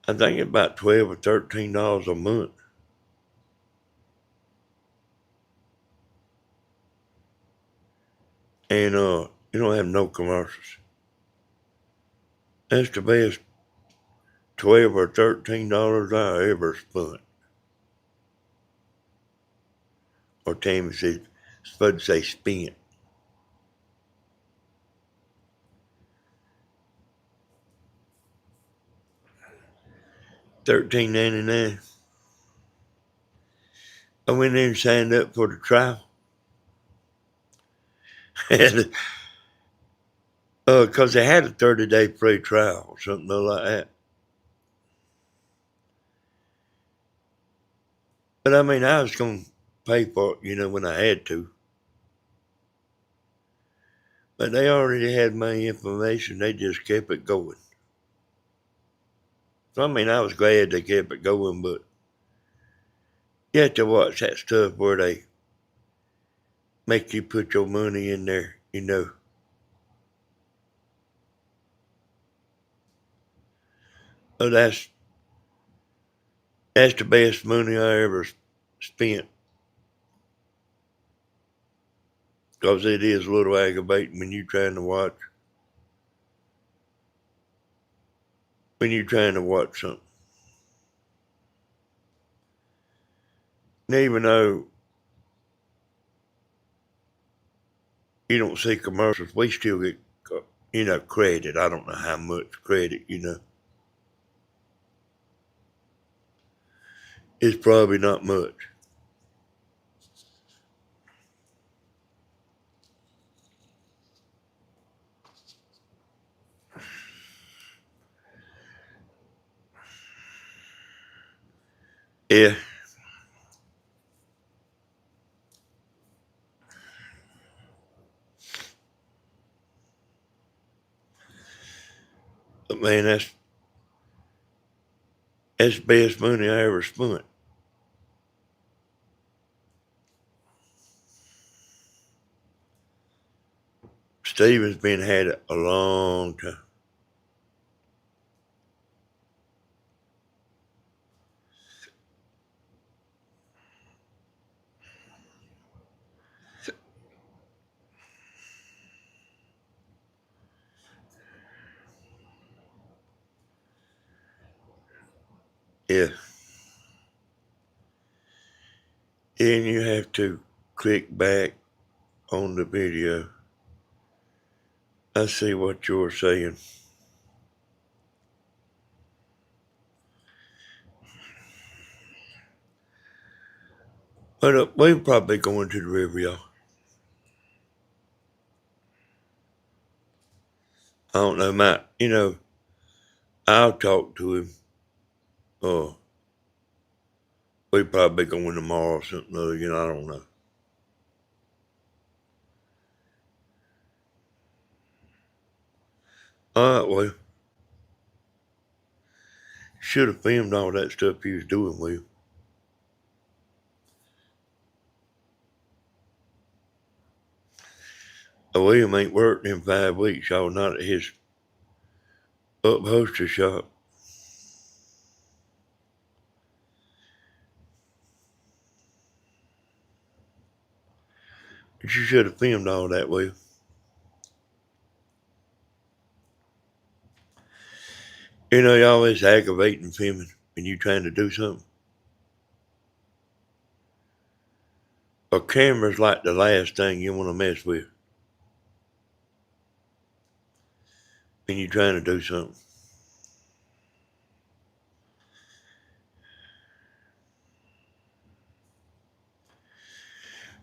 I think it's about $12 or $13 a month. And you don't have no commercials. That's the best $12 or $13 I ever spent. Or Tammy said, supposed to say spent. $13.99. I went in and signed up for the trial. And because they had a 30-day free trial or something like that. But I mean, I was going to pay for it, you know, when I had to. But they already had my information. They just kept it going. So, I mean, I was glad they kept it going, but you have to watch that stuff where they make you put your money in there, you know. Oh, that's the best money I ever spent 'Cause it is a little aggravating when you're trying to watch. When you're trying to watch something. And even though you don't see commercials, we still get, credit. I don't know how much credit, It's probably not much. Yeah. But man, that's the best money I ever spent. Steven's been had it a long time. Yeah. And you have to click back on the video. I see what you're saying. But we're probably going to the river, y'all. I don't know, Matt. I'll talk to him. We probably going tomorrow or something other, I don't know. All right, well. Should have filmed all that stuff he was doing, Will. William ain't worked in 5 weeks, y'all, not at his upholstery shop. But you should have filmed all that, Will. You always aggravating filming when you trying to do something. A camera's like the last thing you want to mess with when you're trying to do something.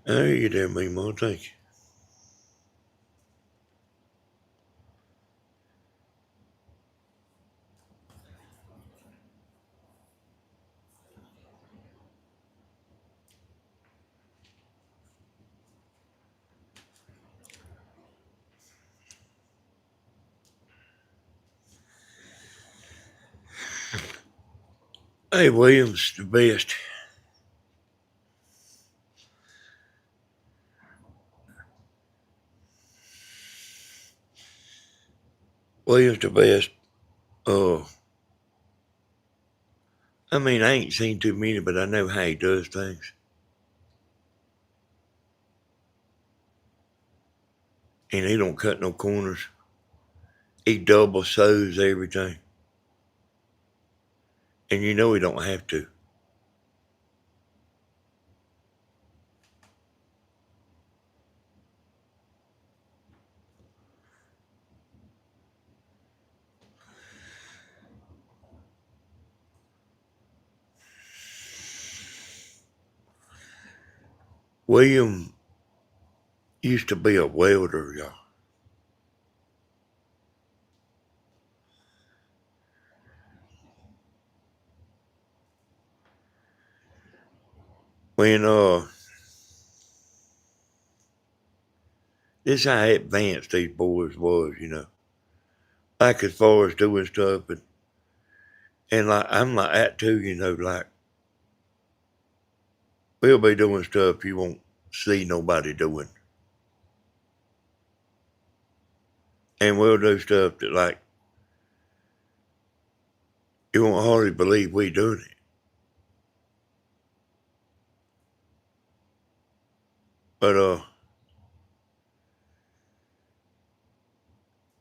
I hear you there, Meemaw. Thank you. Hey, William's the best. William's the best. I ain't seen too many, but I know how he does things. And he don't cut no corners. He double sews everything. And he don't have to. William used to be a welder, y'all. When, this how advanced these boys was, Like as far as doing stuff and like, I'm like that too, like, we'll be doing stuff you won't see nobody doing. And we'll do stuff that like, you won't hardly believe we doing it. But,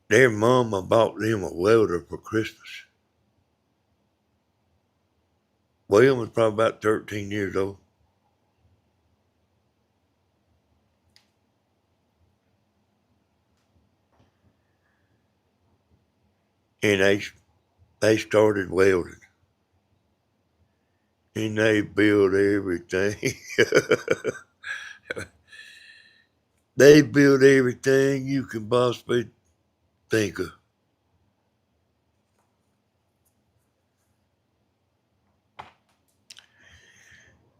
their mama bought them a welder for Christmas. William was probably about 13 years old. And they started welding. And they built everything. They built everything you can possibly think of.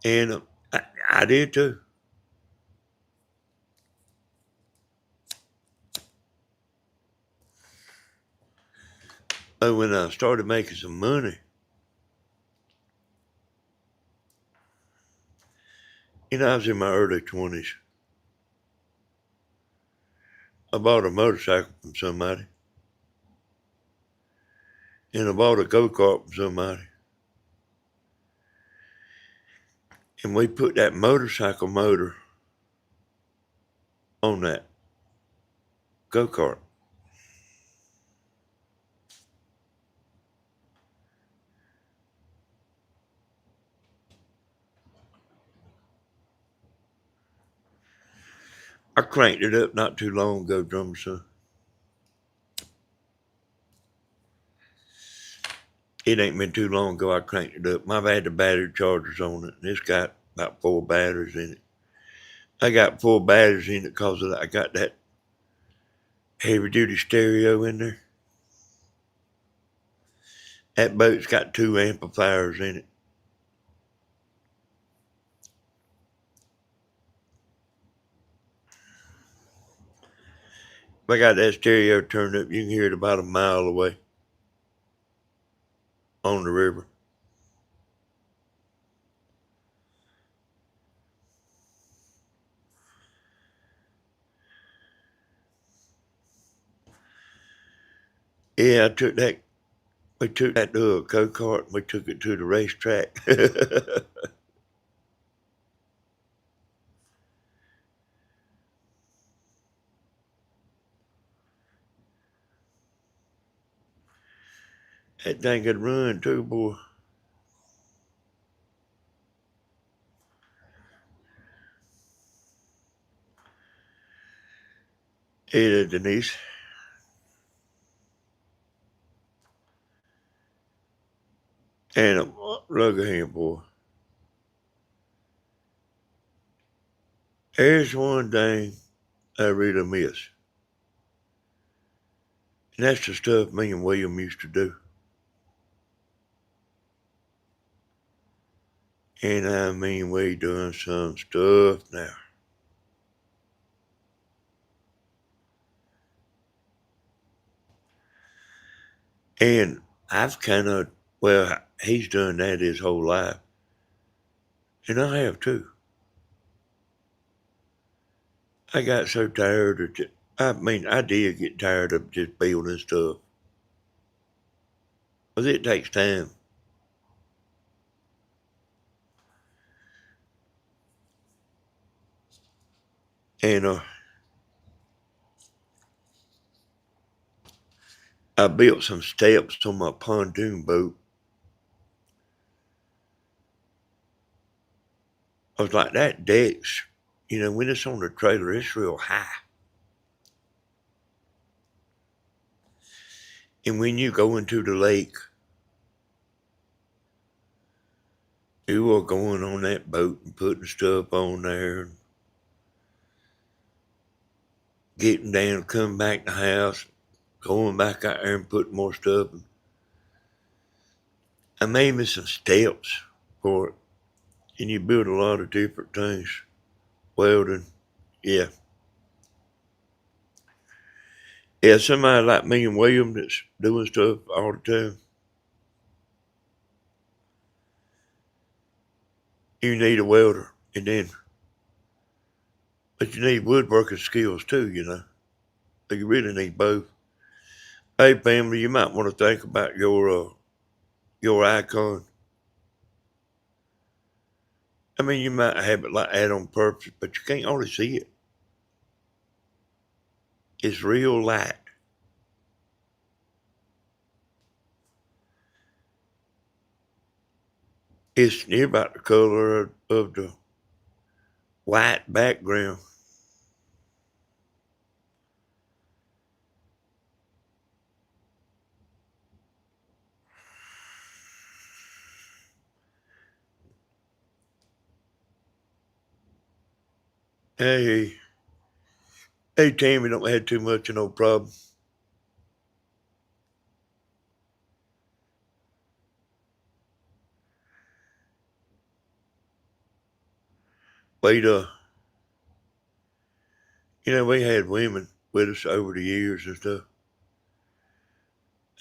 And I did too. But when I started making some money, I was in my early 20s. I bought a motorcycle from somebody. And I bought a go-kart from somebody. And we put that motorcycle motor on that go-kart. I cranked it up not too long ago, drummer son. It ain't been too long ago I cranked it up. I've had the battery chargers on it, and it's got about 4 batteries in it. I got 4 batteries in it because I got that heavy-duty stereo in there. That boat's got 2 amplifiers in it. If I got that stereo turned up, you can hear it about a mile away on the river. Yeah, we took that go-kart and we took it to the racetrack. That thing could run too, boy. Hey, Denise. And look at him, boy. There's one thing I really miss. And that's the stuff me and William used to do. And I mean, we doing some stuff now. And I've he's done that his whole life. And I have too. I got so tired of I did get tired of just building stuff. Because it takes time. And I built some steps on my pontoon boat. I was like, that deck's, when it's on the trailer, it's real high. And when you go into the lake, you are going on that boat and putting stuff on there, and getting down, coming back to the house, going back out there and putting more stuff. I made me some steps for it. And you build a lot of different things. Welding, yeah. Yeah, somebody like me and William that's doing stuff all the time. You need a welder, but you need woodworking skills too, So you really need both. Hey, family, you might want to think about your icon. I mean, you might have it like that on purpose, but you can't always see it. It's real light. It's near about the color of the white background. Hey, hey, Tammy, don't have too much of no problem. Wait, we had women with us over the years and stuff.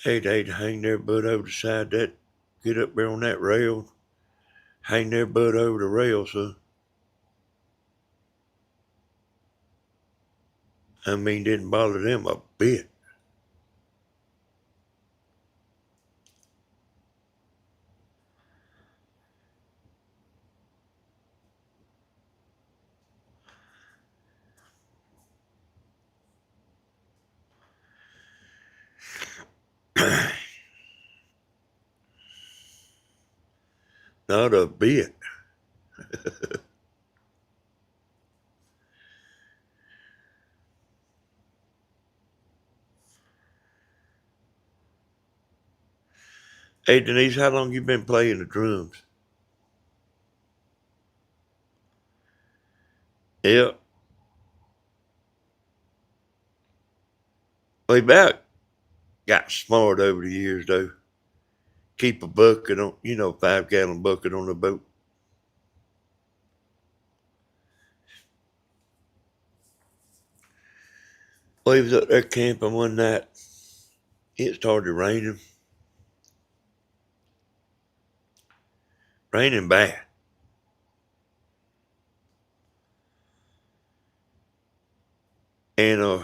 Hey, they'd hang their butt over the side that, get up there on that rail, hang their butt over the rail, son. I mean, didn't bother them a bit. Not a bit. Hey, Denise, how long you been playing the drums? Yeah. We about got smart over the years, though. Keep a bucket on, 5-gallon bucket on the boat. We was up there camping one night. It started raining. Raining bad. And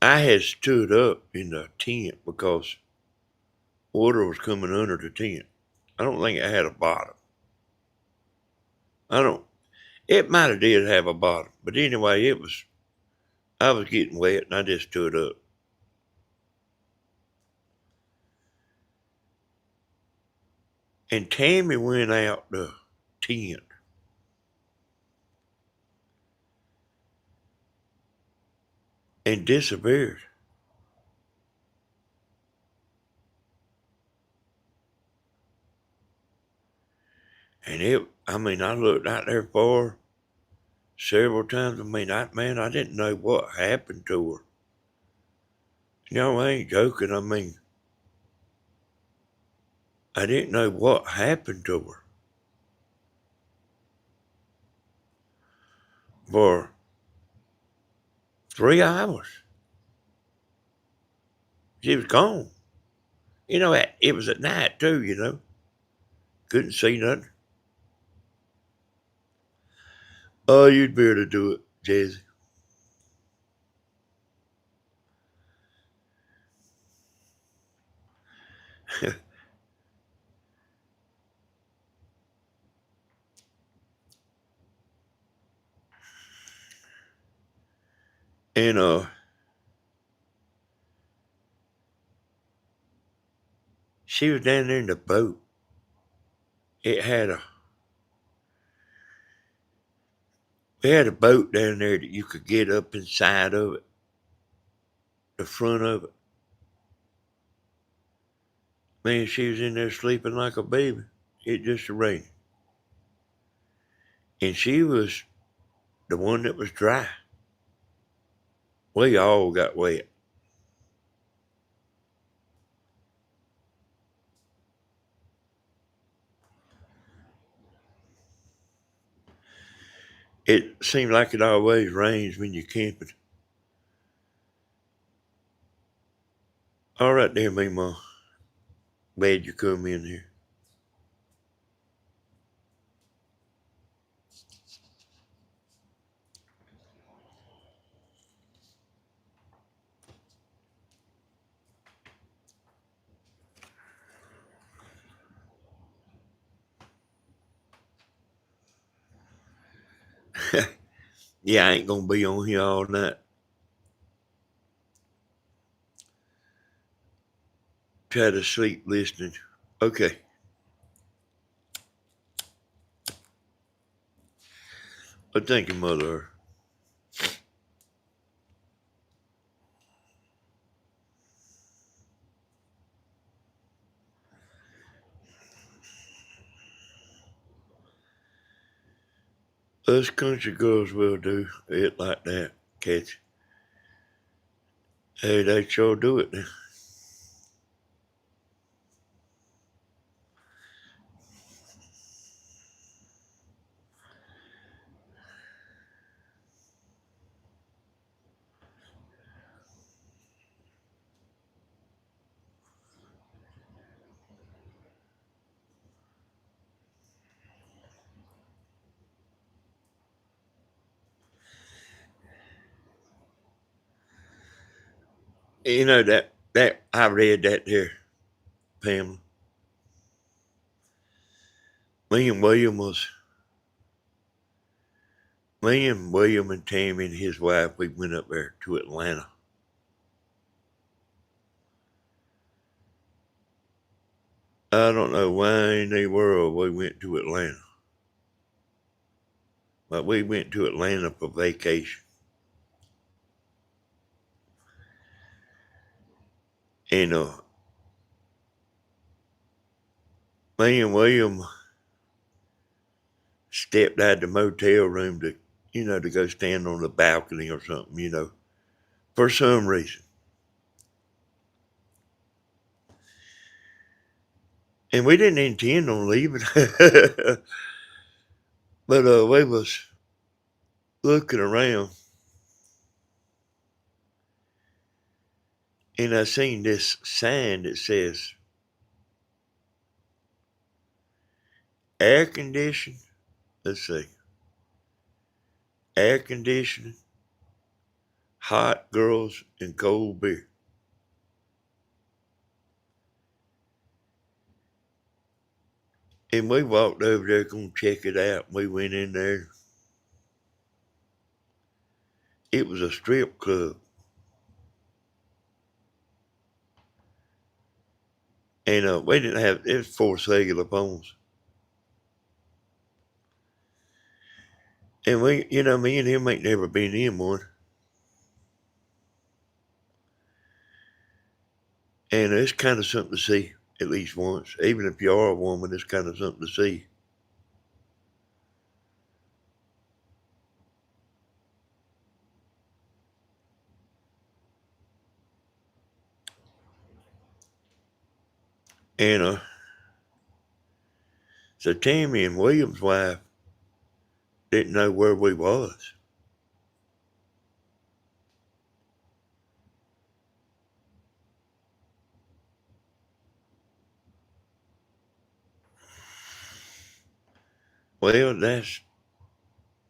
I had stood up in the tent because water was coming under the tent. I don't think it had a bottom. It might have did have a bottom. But anyway, I was getting wet and I just stood up. And Tammy went out the tent. And disappeared. And I looked out there for her several times. I didn't know what happened to her. I ain't joking. I didn't know what happened to her. For 3 hours. She was gone. It was at night too, Couldn't see nothing. Oh, you'd be able to do it, Jazzy. And she was down there in the boat. We had a boat down there that you could get up inside of it, the front of it. Man, she was in there sleeping like a baby. It just rained. And she was the one that was dry. We all got wet. It seemed like it always rains when you're camping. All right there, Meemaw. Glad you come in here. Yeah, I ain't gonna be on here all night. Try to sleep listening. Okay. But thank you, Mother. Us country girls will do it like that, Cathy. Hey, they sure do it now. You know that I read that there, Pamela. Me and William was me and William and Tammy and his wife, we went up there to Atlanta. I don't know why in the world we went to Atlanta. But we went to Atlanta for vacation. And me and William stepped out of the motel room to, to go stand on the balcony or something, for some reason. And we didn't intend on leaving. But we was looking around and I seen this sign that says air conditioning. Let's see. Air conditioning, hot girls, and cold beer. And we walked over there gonna check it out. We went in there. It was a strip club. And we didn't have, it was for sale upon us. And me and him ain't never been in one. And it's kind of something to see at least once. Even if you are a woman, it's kind of something to see. And so Tammy and William's wife didn't know where we was.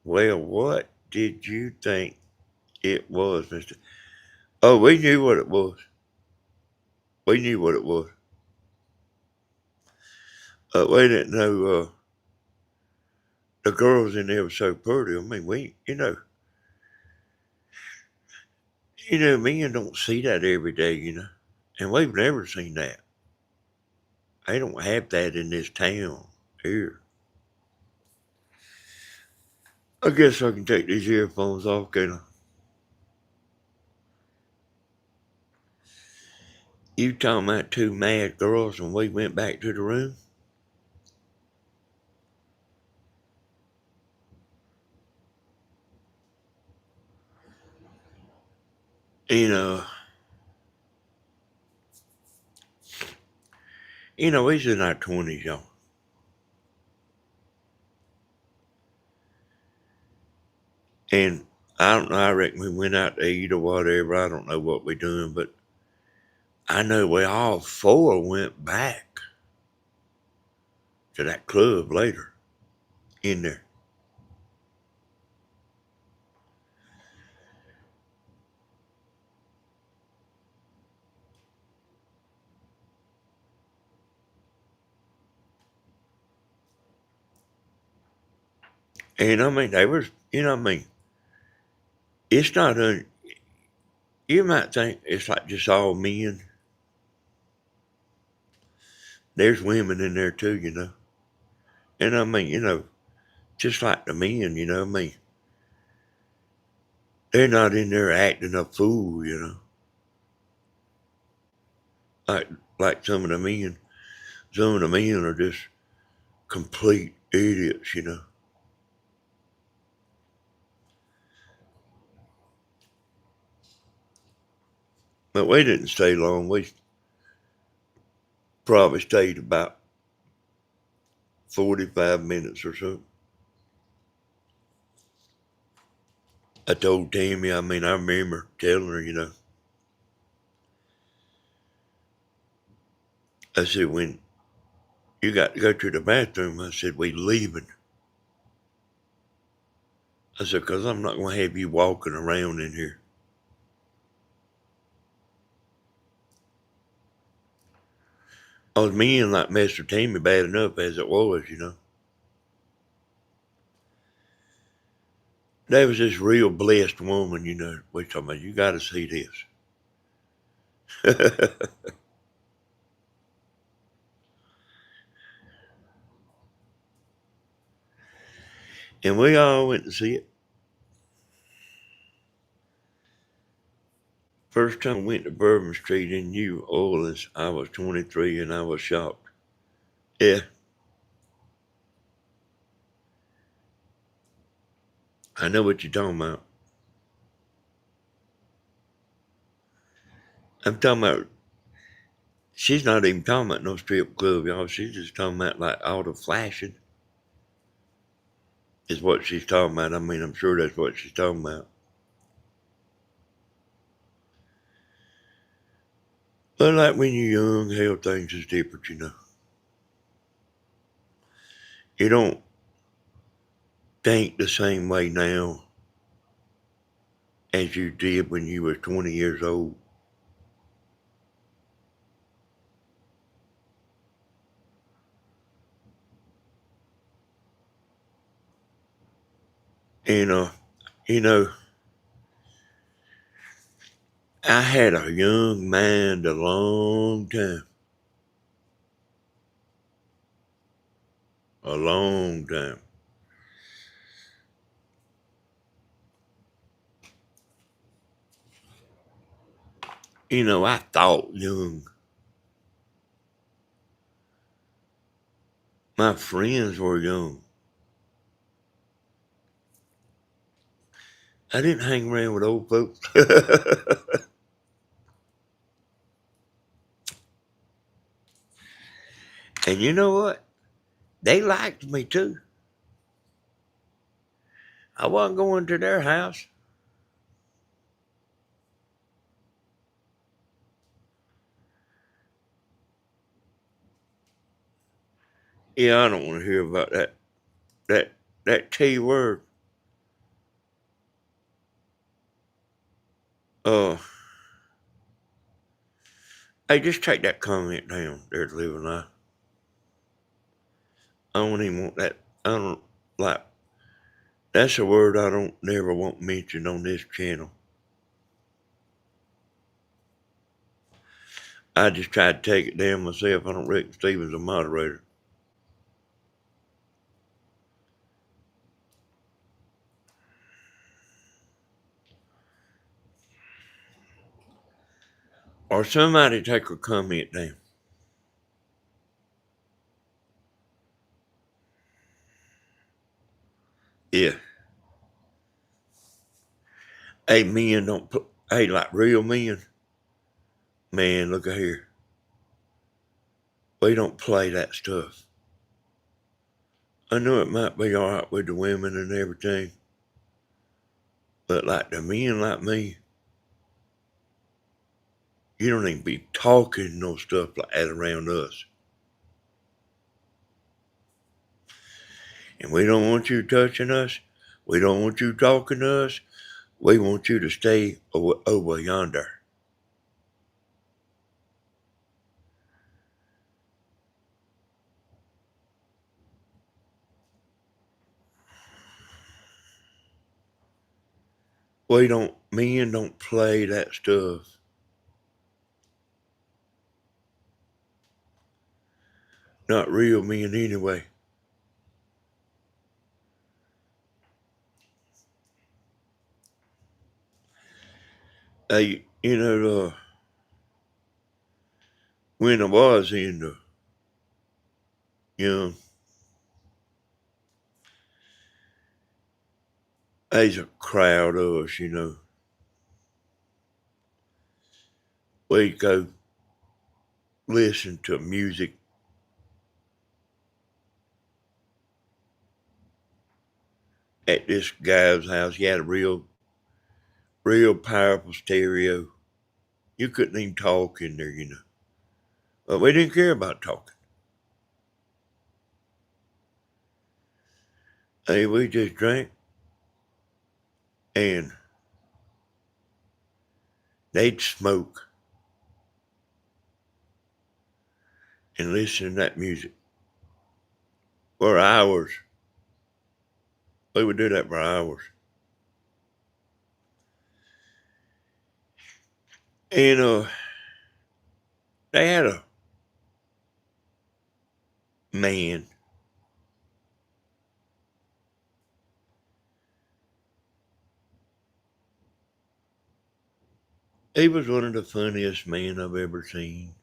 Well, what did you think it was, Mr.? Oh, we knew what it was. We knew what it was. We didn't know the girls in there were so pretty. I mean, men don't see that every day, and we've never seen that. They don't have that in this town here. I guess I can take these earphones off, can I? You talking about two mad girls when we went back to the room? He's in our 20s, y'all. And I don't know, I reckon we went out to eat or whatever. I don't know what we're doing, but I know we all four went back to that club later in there. And I mean, they was, it's not, you might think it's like just all men. There's women in there too, And I mean, just like the men, they're not in there acting a fool, like some of the men. Some of the men are just complete idiots. But we didn't stay long. We probably stayed about 45 minutes or so. I told Tammy, I remember telling her, I said, when you got to go to the bathroom, I said, we leaving. I said, because I'm not going to have you walking around in here. I was mean like Mr. Tammy bad enough as it was. There was this real blessed woman, we're talking about, you got to see this. And we all went to see it. First time I went to Bourbon Street in New Orleans, I was 23 and I was shocked. Yeah. I know what you're talking about. I'm talking about, she's not even talking about no strip club, y'all. She's just talking about like all the flashing is what she's talking about. I'm sure that's what she's talking about. But like when you're young, hell, things is different. You don't think the same way now as you did when you were 20 years old. And, I had a young mind a long time. A long time. I thought young. My friends were young. I didn't hang around with old folks. And you know what? They liked me too. I wasn't going to their house. Yeah, I don't want to hear about that T word. Hey, just take that comment down there, Living Life. I don't even want that. I don't like. That's a word I don't never want mentioned on this channel. I just tried to take it down myself. I don't reckon Steven's a moderator. Or somebody take a comment down. Yeah. Hey, men don't put. Hey, like real men. Man, look at here. We don't play that stuff. I know it might be all right with the women and everything, but like the men like me, you don't even be talking no stuff like that around us. And we don't want you touching us. We don't want you talking to us. We want you to stay over yonder. Men don't play that stuff. Not real men anyway. You know, when I was in the young, there's a crowd of us, you know. We'd go listen to music at this guy's house. He had a real powerful stereo. You couldn't even talk in there, you know. But we didn't care about talking. Hey, we just drank and they'd smoke and listen to that music for hours. We would do that for hours. And they had a man. He was one of the funniest men I've ever seen.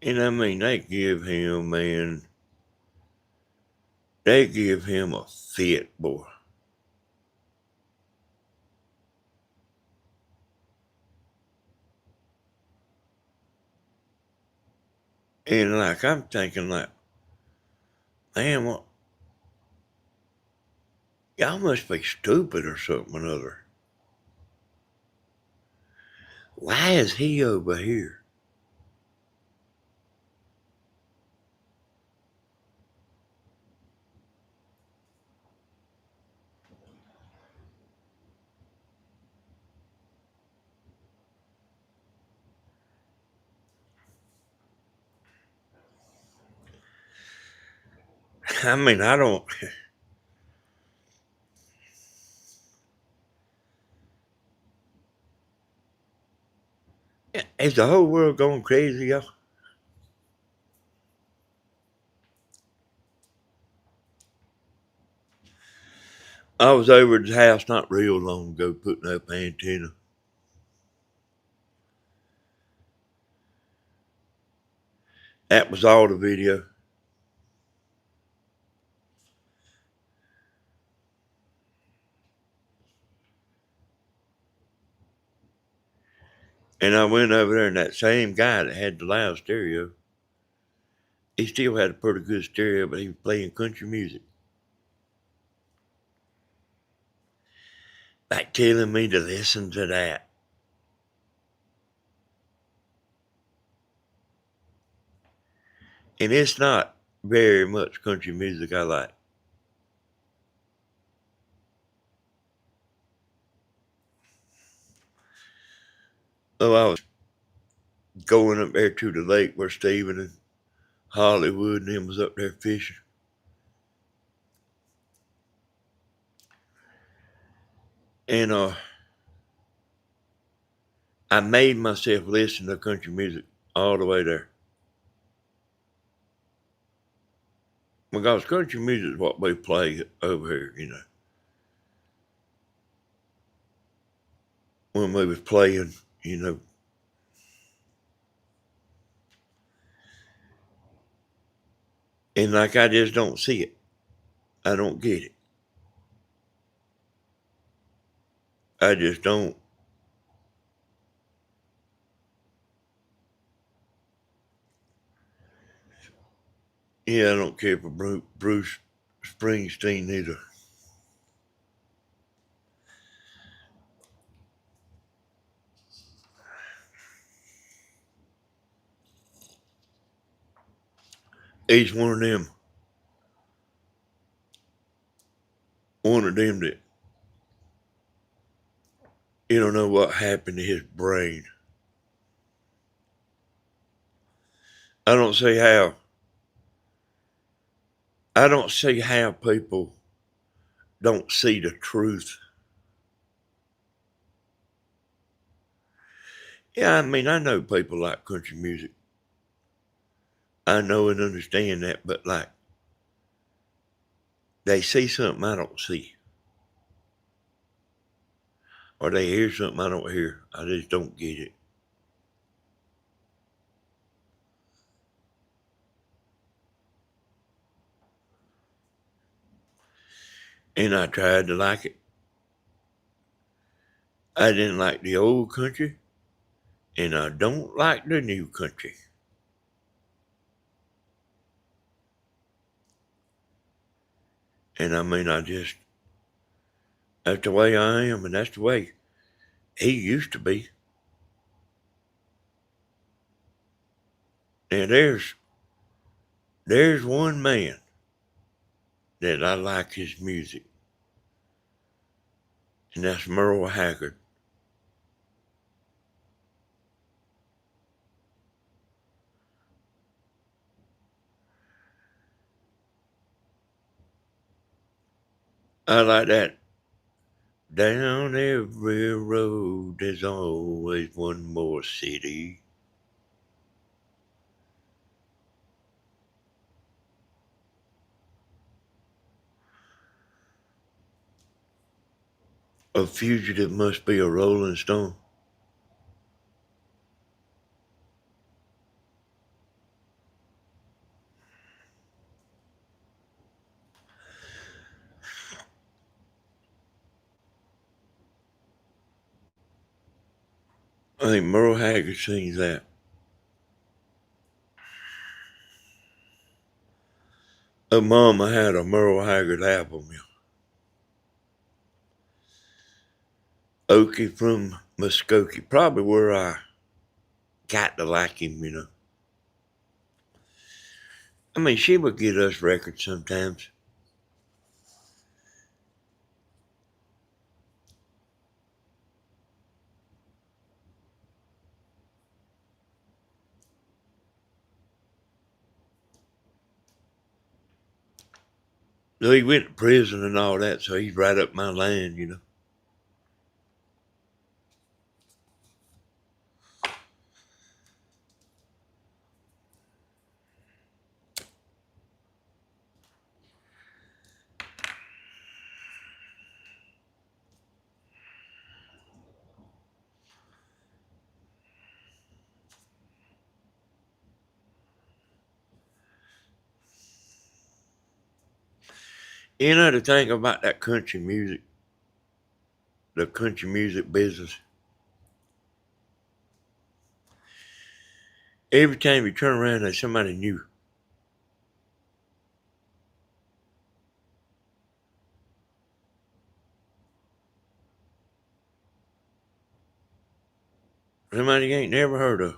And I mean, they give him a fit, boy. And like, I'm thinking like, man, what? Y'all must be stupid or something or other. Why is he over here? I mean, I don't. Is the whole world going crazy, y'all? I was over at his house not real long ago putting up an antenna. That was all the video. And I went over there, and that same guy that had the loud stereo, he still had a pretty good stereo, but he was playing country music. Like telling me to listen to that. And it's not very much country music I like. Oh, I was going up there to the lake where Stephen and Hollywood and them was up there fishing. And I made myself listen to country music all the way there. Because country music is what we play over here, you know. When we was playing, you know. And like, I just don't see it. I don't get it. I just don't. Yeah, I don't care for Bruce Springsteen either. He's one of them that you don't know what happened to his brain. I don't see how people don't see the truth. Yeah, I mean, I know people like country music. I know and understand that, but like, they see something I don't see. Or they hear something I don't hear. I just don't get it. And I tried to like it. I didn't like the old country, and I don't like the new country. And I mean, that's the way I am, and that's the way he used to be. And there's one man that I like his music, and that's Merle Haggard. I like that. Down every road, there's always one more city. A fugitive must be a rolling stone. I think Merle Haggard sings that. Mama had a Merle Haggard album. Okie from Muskogee, probably where I got to like him. I mean, she would get us records sometimes. He went to prison and all that, so he's right up my line. The thing about that country music, the country music business, every time you turn around, there's somebody new. Somebody you ain't never heard of.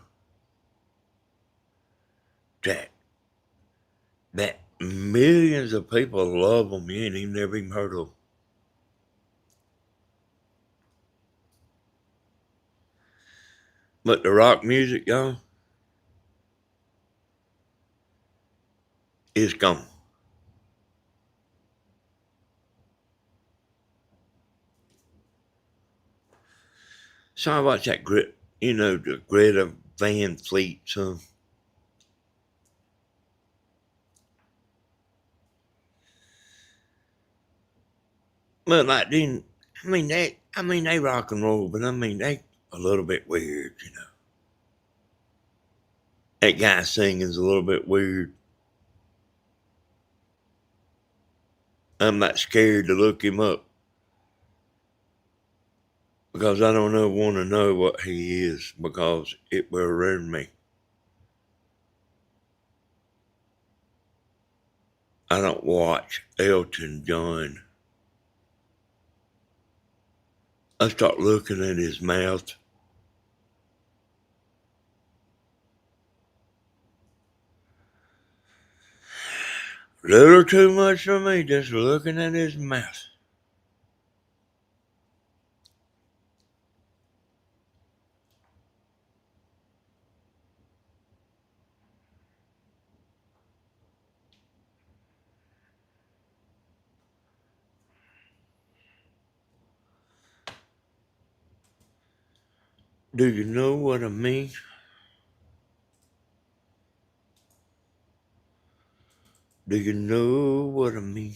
That millions of people love them, you ain't even never even heard of them. But the rock music, y'all, is gone. So I watch that the Greta Van Fleet song. But like then, they rock and roll, but I mean they a little bit weird. That guy singing's a little bit weird. I'm not scared to look him up because I don't want to know what he is because it will ruin me. I don't watch Elton John. I start looking at his mouth. Little too much for me just looking at his mouth. Do you know what I mean? Do you know what I mean?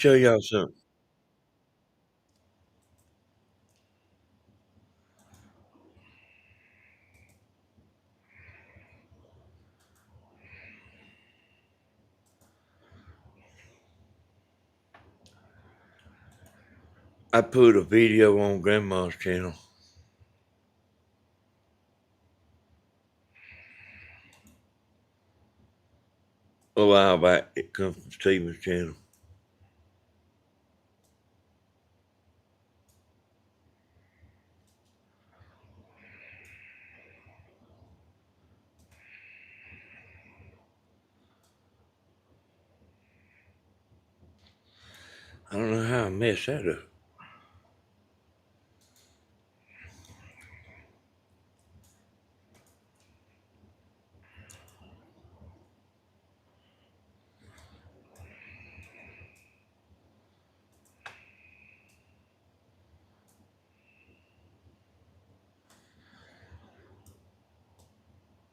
show y'all something. I put a video on Grandma's channel a while back. It comes from Steven's channel. I don't know how I messed that up.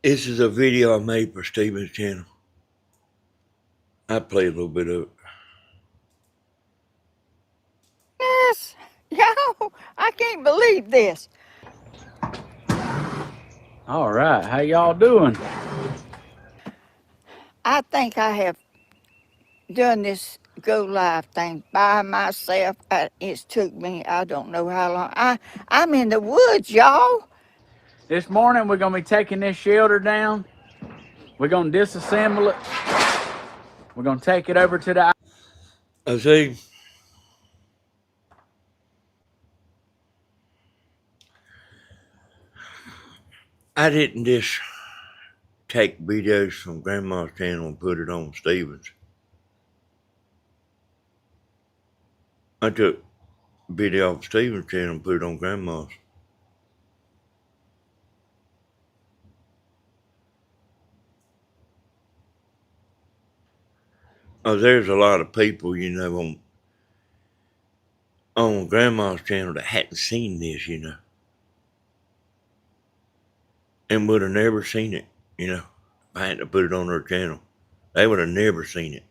This is a video I made for Steven's channel. I played a little bit of it. Yes, yo, I can't believe this. All right, how y'all doing? I think I have done this go live thing by myself. It's took me, I don't know how long. I'm in the woods, y'all. This morning we're gonna be taking this shelter down. We're gonna disassemble it. We're gonna take it over to the. I see. I didn't just take videos from Grandma's channel and put it on Steven's. I took video off Steven's channel and put it on Grandma's. Oh, there's a lot of people, you know, on Grandma's channel that hadn't seen this, you know, and would have never seen it, you know, if I hadn't put it on her channel. They would have never seen it.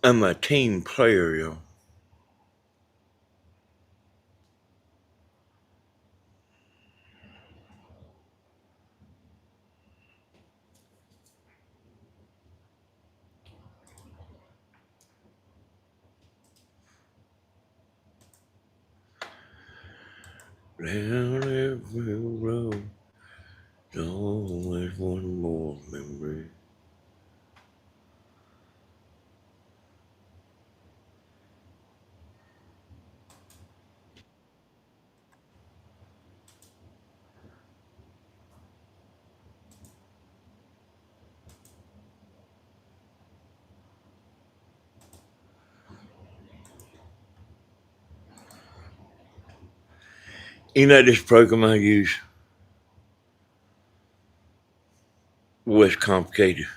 I'm a team player, y'all. Down every road, there's always one more memory. You know, this program I use was complicated.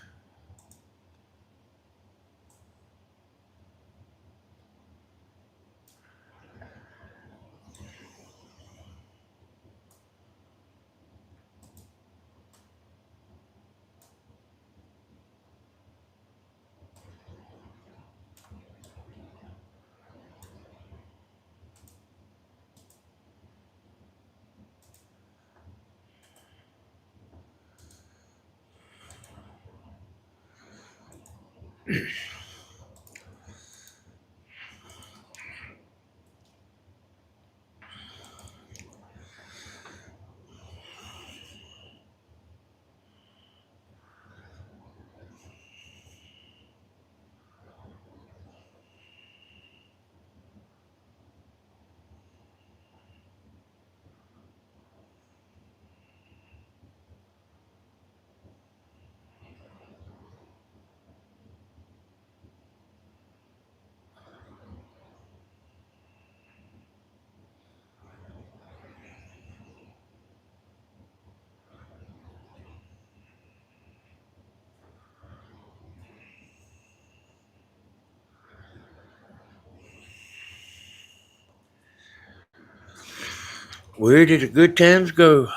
Where did the good times go?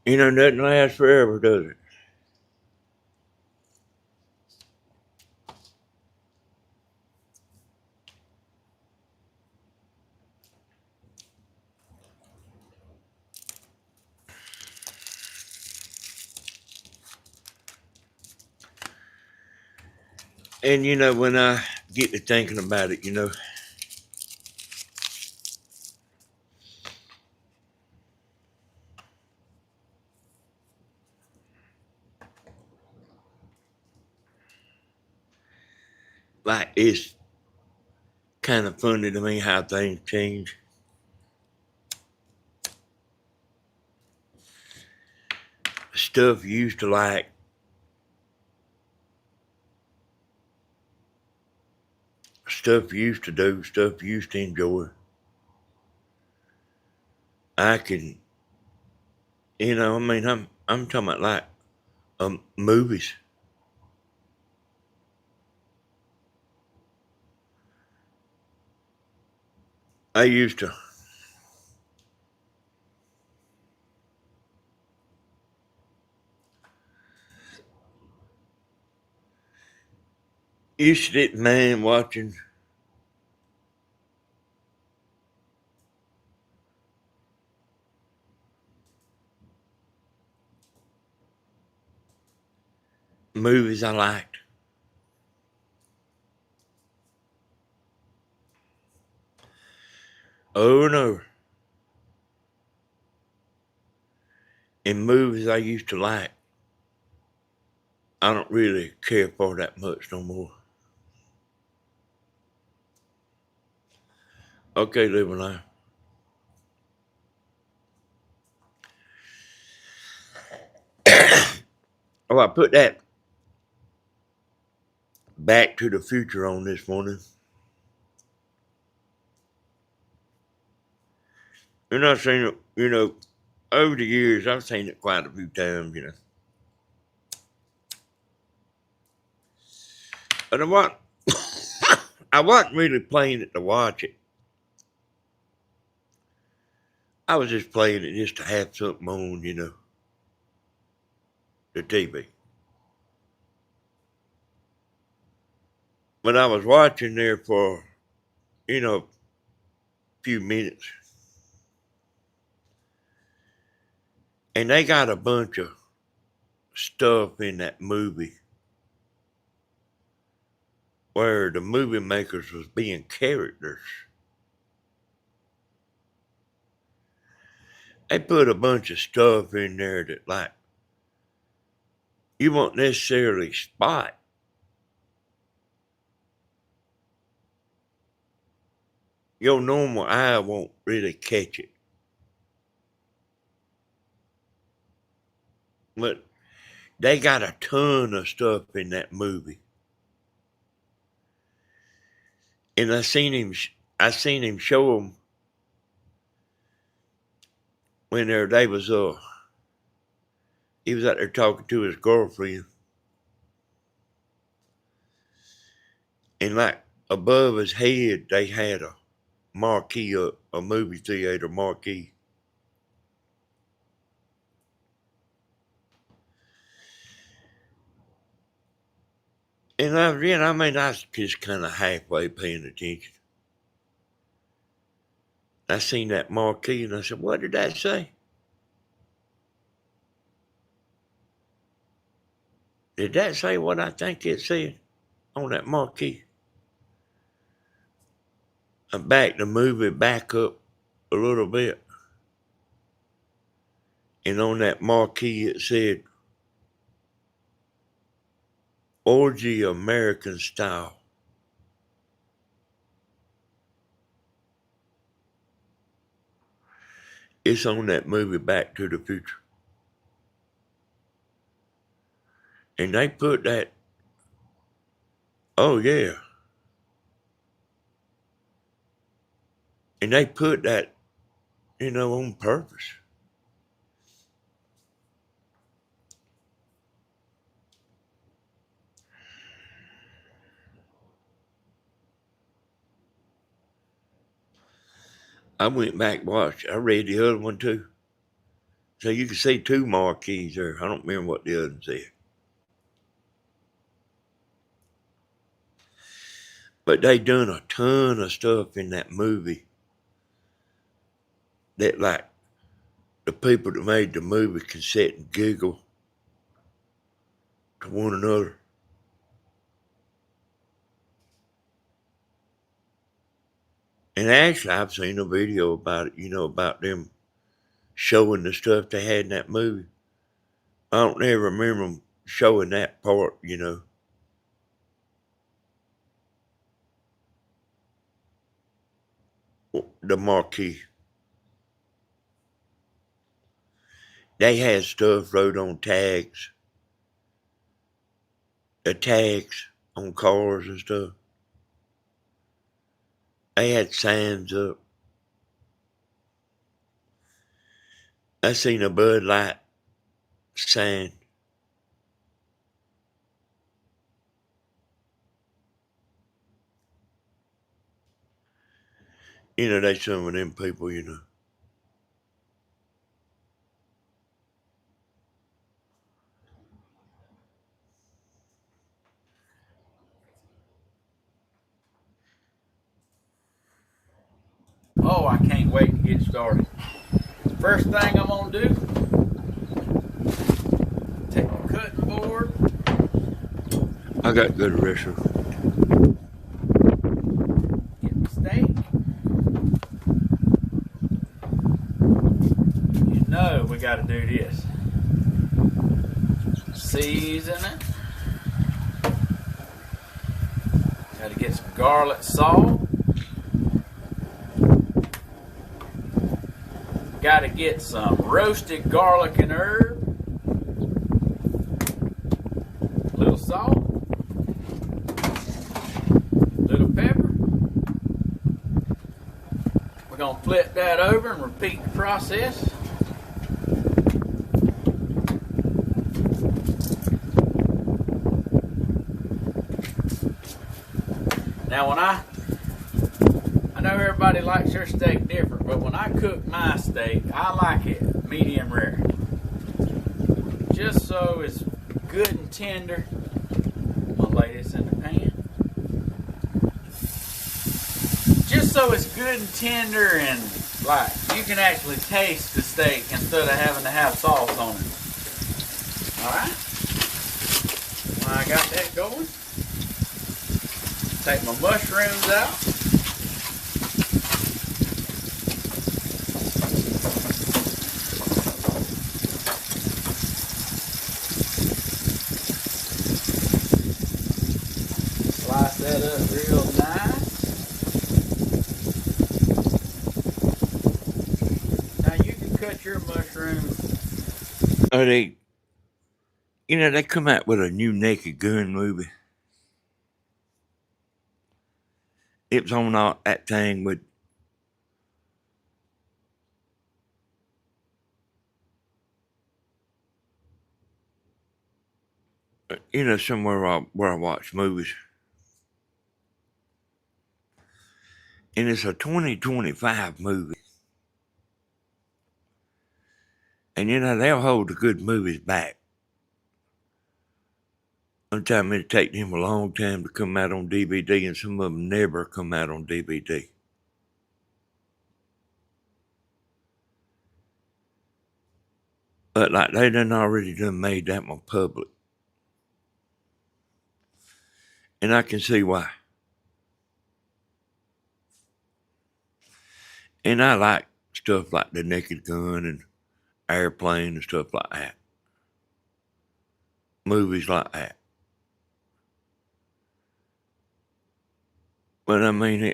You know, nothing lasts forever, does it? And you know, when I get to thinking about it, you know, like it's kind of funny to me how things change. Stuff you used to like, stuff you used to do, stuff you used to enjoy. I can, you know, I mean, I'm talking about like movies. I used to didn't mind watching movies I liked. Oh no. In movies I used to like, I don't really care for that much no more. Okay, living life. Oh, I put that Back to the Future on this morning. And I've seen it, you know, over the years, I've seen it quite a few times, you know. But I wasn't really playing it to watch it. I was just playing it just to have something on, you know, the TV. But I was watching there for, you know, a few minutes. And they got a bunch of stuff in that movie where the movie makers was being characters. They put a bunch of stuff in there that, like, you won't necessarily spot. Your normal eye won't really catch it. But they got a ton of stuff in that movie. And I seen him show them when they was he was out there talking to his girlfriend. And like above his head they had a marquee, a movie theater marquee. And I was just kind of halfway paying attention. I seen that marquee and I said, what did that say? Did that say what I think it said on that marquee? I backed the movie back up a little bit. And on that marquee it said, Orgy American Style. It's on that movie Back to the Future. And they put that, oh yeah. And they put that, you know, on purpose. I went back and watched. I read the other one too. So you can see two marquees there. I don't remember what the other one said. But they done a ton of stuff in that movie that, like, the people that made the movie can sit and giggle to one another. And actually, I've seen a video about it, about them showing the stuff they had in that movie. I don't ever remember them showing that part, the marquee. They had stuff wrote on tags, the tags on cars and stuff. They had signs up. I seen a Bud Light sign. They some of them people. Oh, I can't wait to get started. First thing I'm gonna do, take the cutting board. I got good wrestler. Get the steak. You know we gotta do this. Season it. Gotta get some garlic salt. Gotta get some roasted garlic and herb. A little salt. A little pepper. We're gonna flip that over and repeat the process. Now when I know everybody likes their steak different, but when I cook my steak, I like it medium rare. Just so it's good and tender. I'm gonna lay this in the pan. Just so it's good and tender and like you can actually taste the steak instead of having to have sauce on it. Alright? When I got that going, take my mushrooms out. Slice that up real nice. Now you can cut your mushrooms. Oh, they come out with a new Naked Gun movie. It was on all that thing with somewhere where I watch movies. And it's a 2025 movie. And they'll hold the good movies back. Sometimes it take them a long time to come out on DVD, and some of them never come out on DVD. But like they already made that one public. And I can see why. And I like stuff like The Naked Gun and Airplane and stuff like that. Movies like that. But I mean,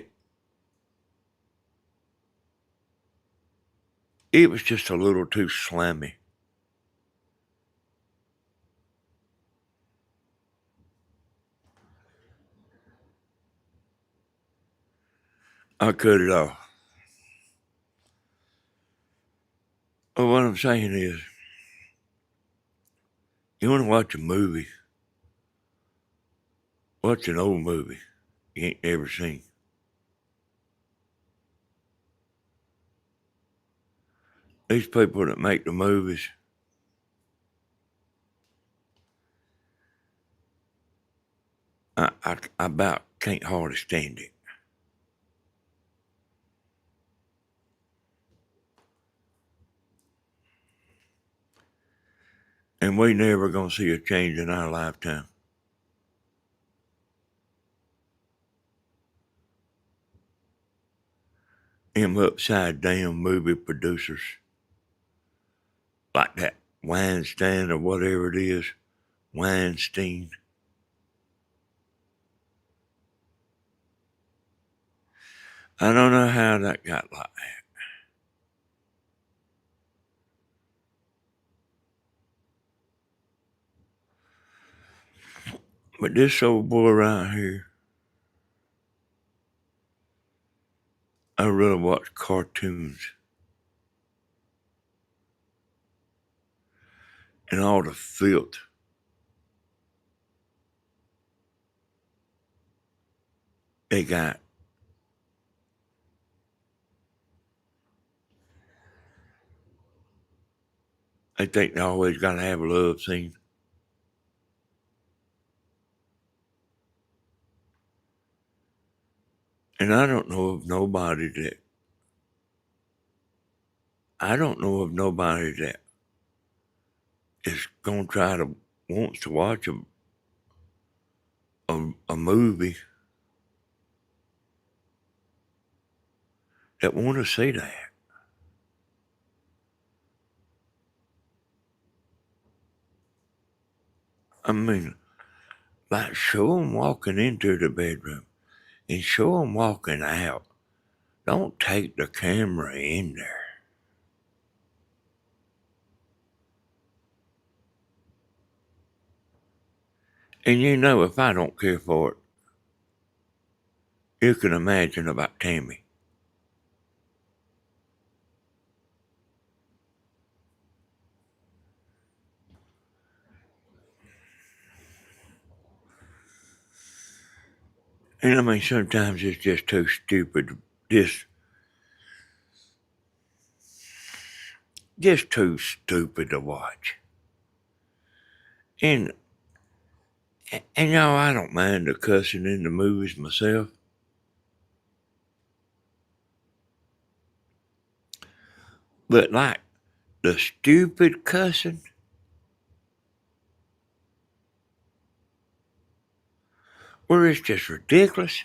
it was just a little too slimy. I cut it off. But what I'm saying is, you want to watch a movie, watch an old movie you ain't never seen. These people that make the movies, I about can't hardly stand it. And we never gonna see a change in our lifetime. them upside down movie producers like that Weinstein or whatever it is, Weinstein. I don't know how that got like that. But this old boy right here, I really watch cartoons. And all the filth they got. They think they always got to have a love scene. And I don't know of nobody that is gonna try to wants to watch a movie that want to see that. I mean, like show them walking into the bedroom and show them walking out. Don't take the camera in there. And you know, if I don't care for it, you can imagine about Tammy. And I mean, sometimes it's just too stupid. Just too stupid to watch. And y'all, I don't mind the cussing in the movies myself. But like the stupid cussing, where it's just ridiculous,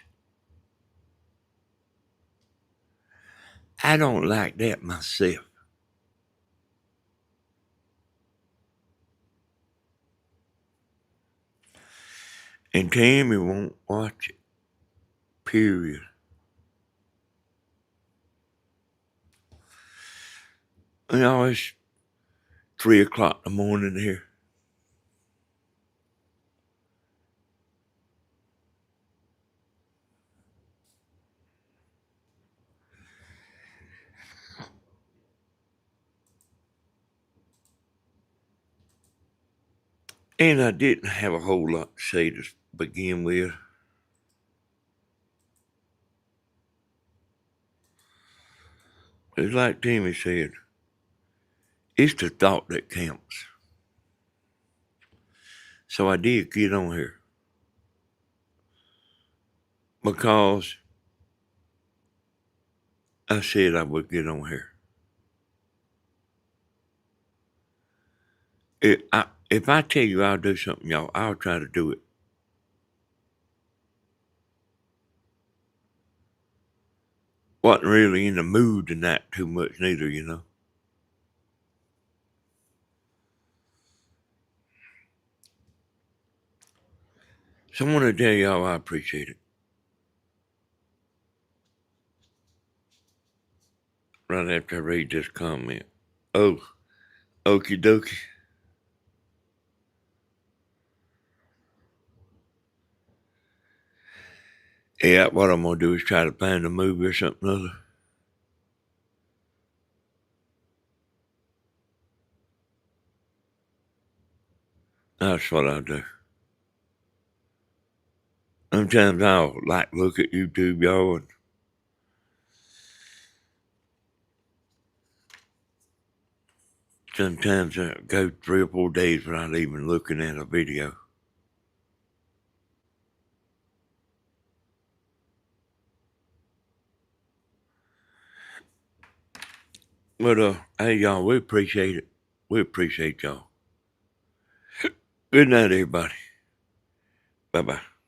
I don't like that myself. And Tammy won't watch it. Period. You know, it's 3 o'clock in the morning here. And I didn't have a whole lot to say to begin with. It's like Timmy said, it's the thought that counts. So I did get on here. Because I said I would get on here. If I tell you I'll do something, y'all, I'll try to do it. Wasn't really in the mood tonight too much neither, you know. So I want to tell y'all I appreciate it. Right after I read this comment. Oh, okie dokie. Yeah, what I'm going to do is try to find a movie or something other. That's what I'll do. Sometimes I'll look at YouTube, y'all, and sometimes I go 3 or 4 days without even looking at a video. But, hey, y'all, we appreciate it. We appreciate y'all. Good night, everybody. Bye-bye.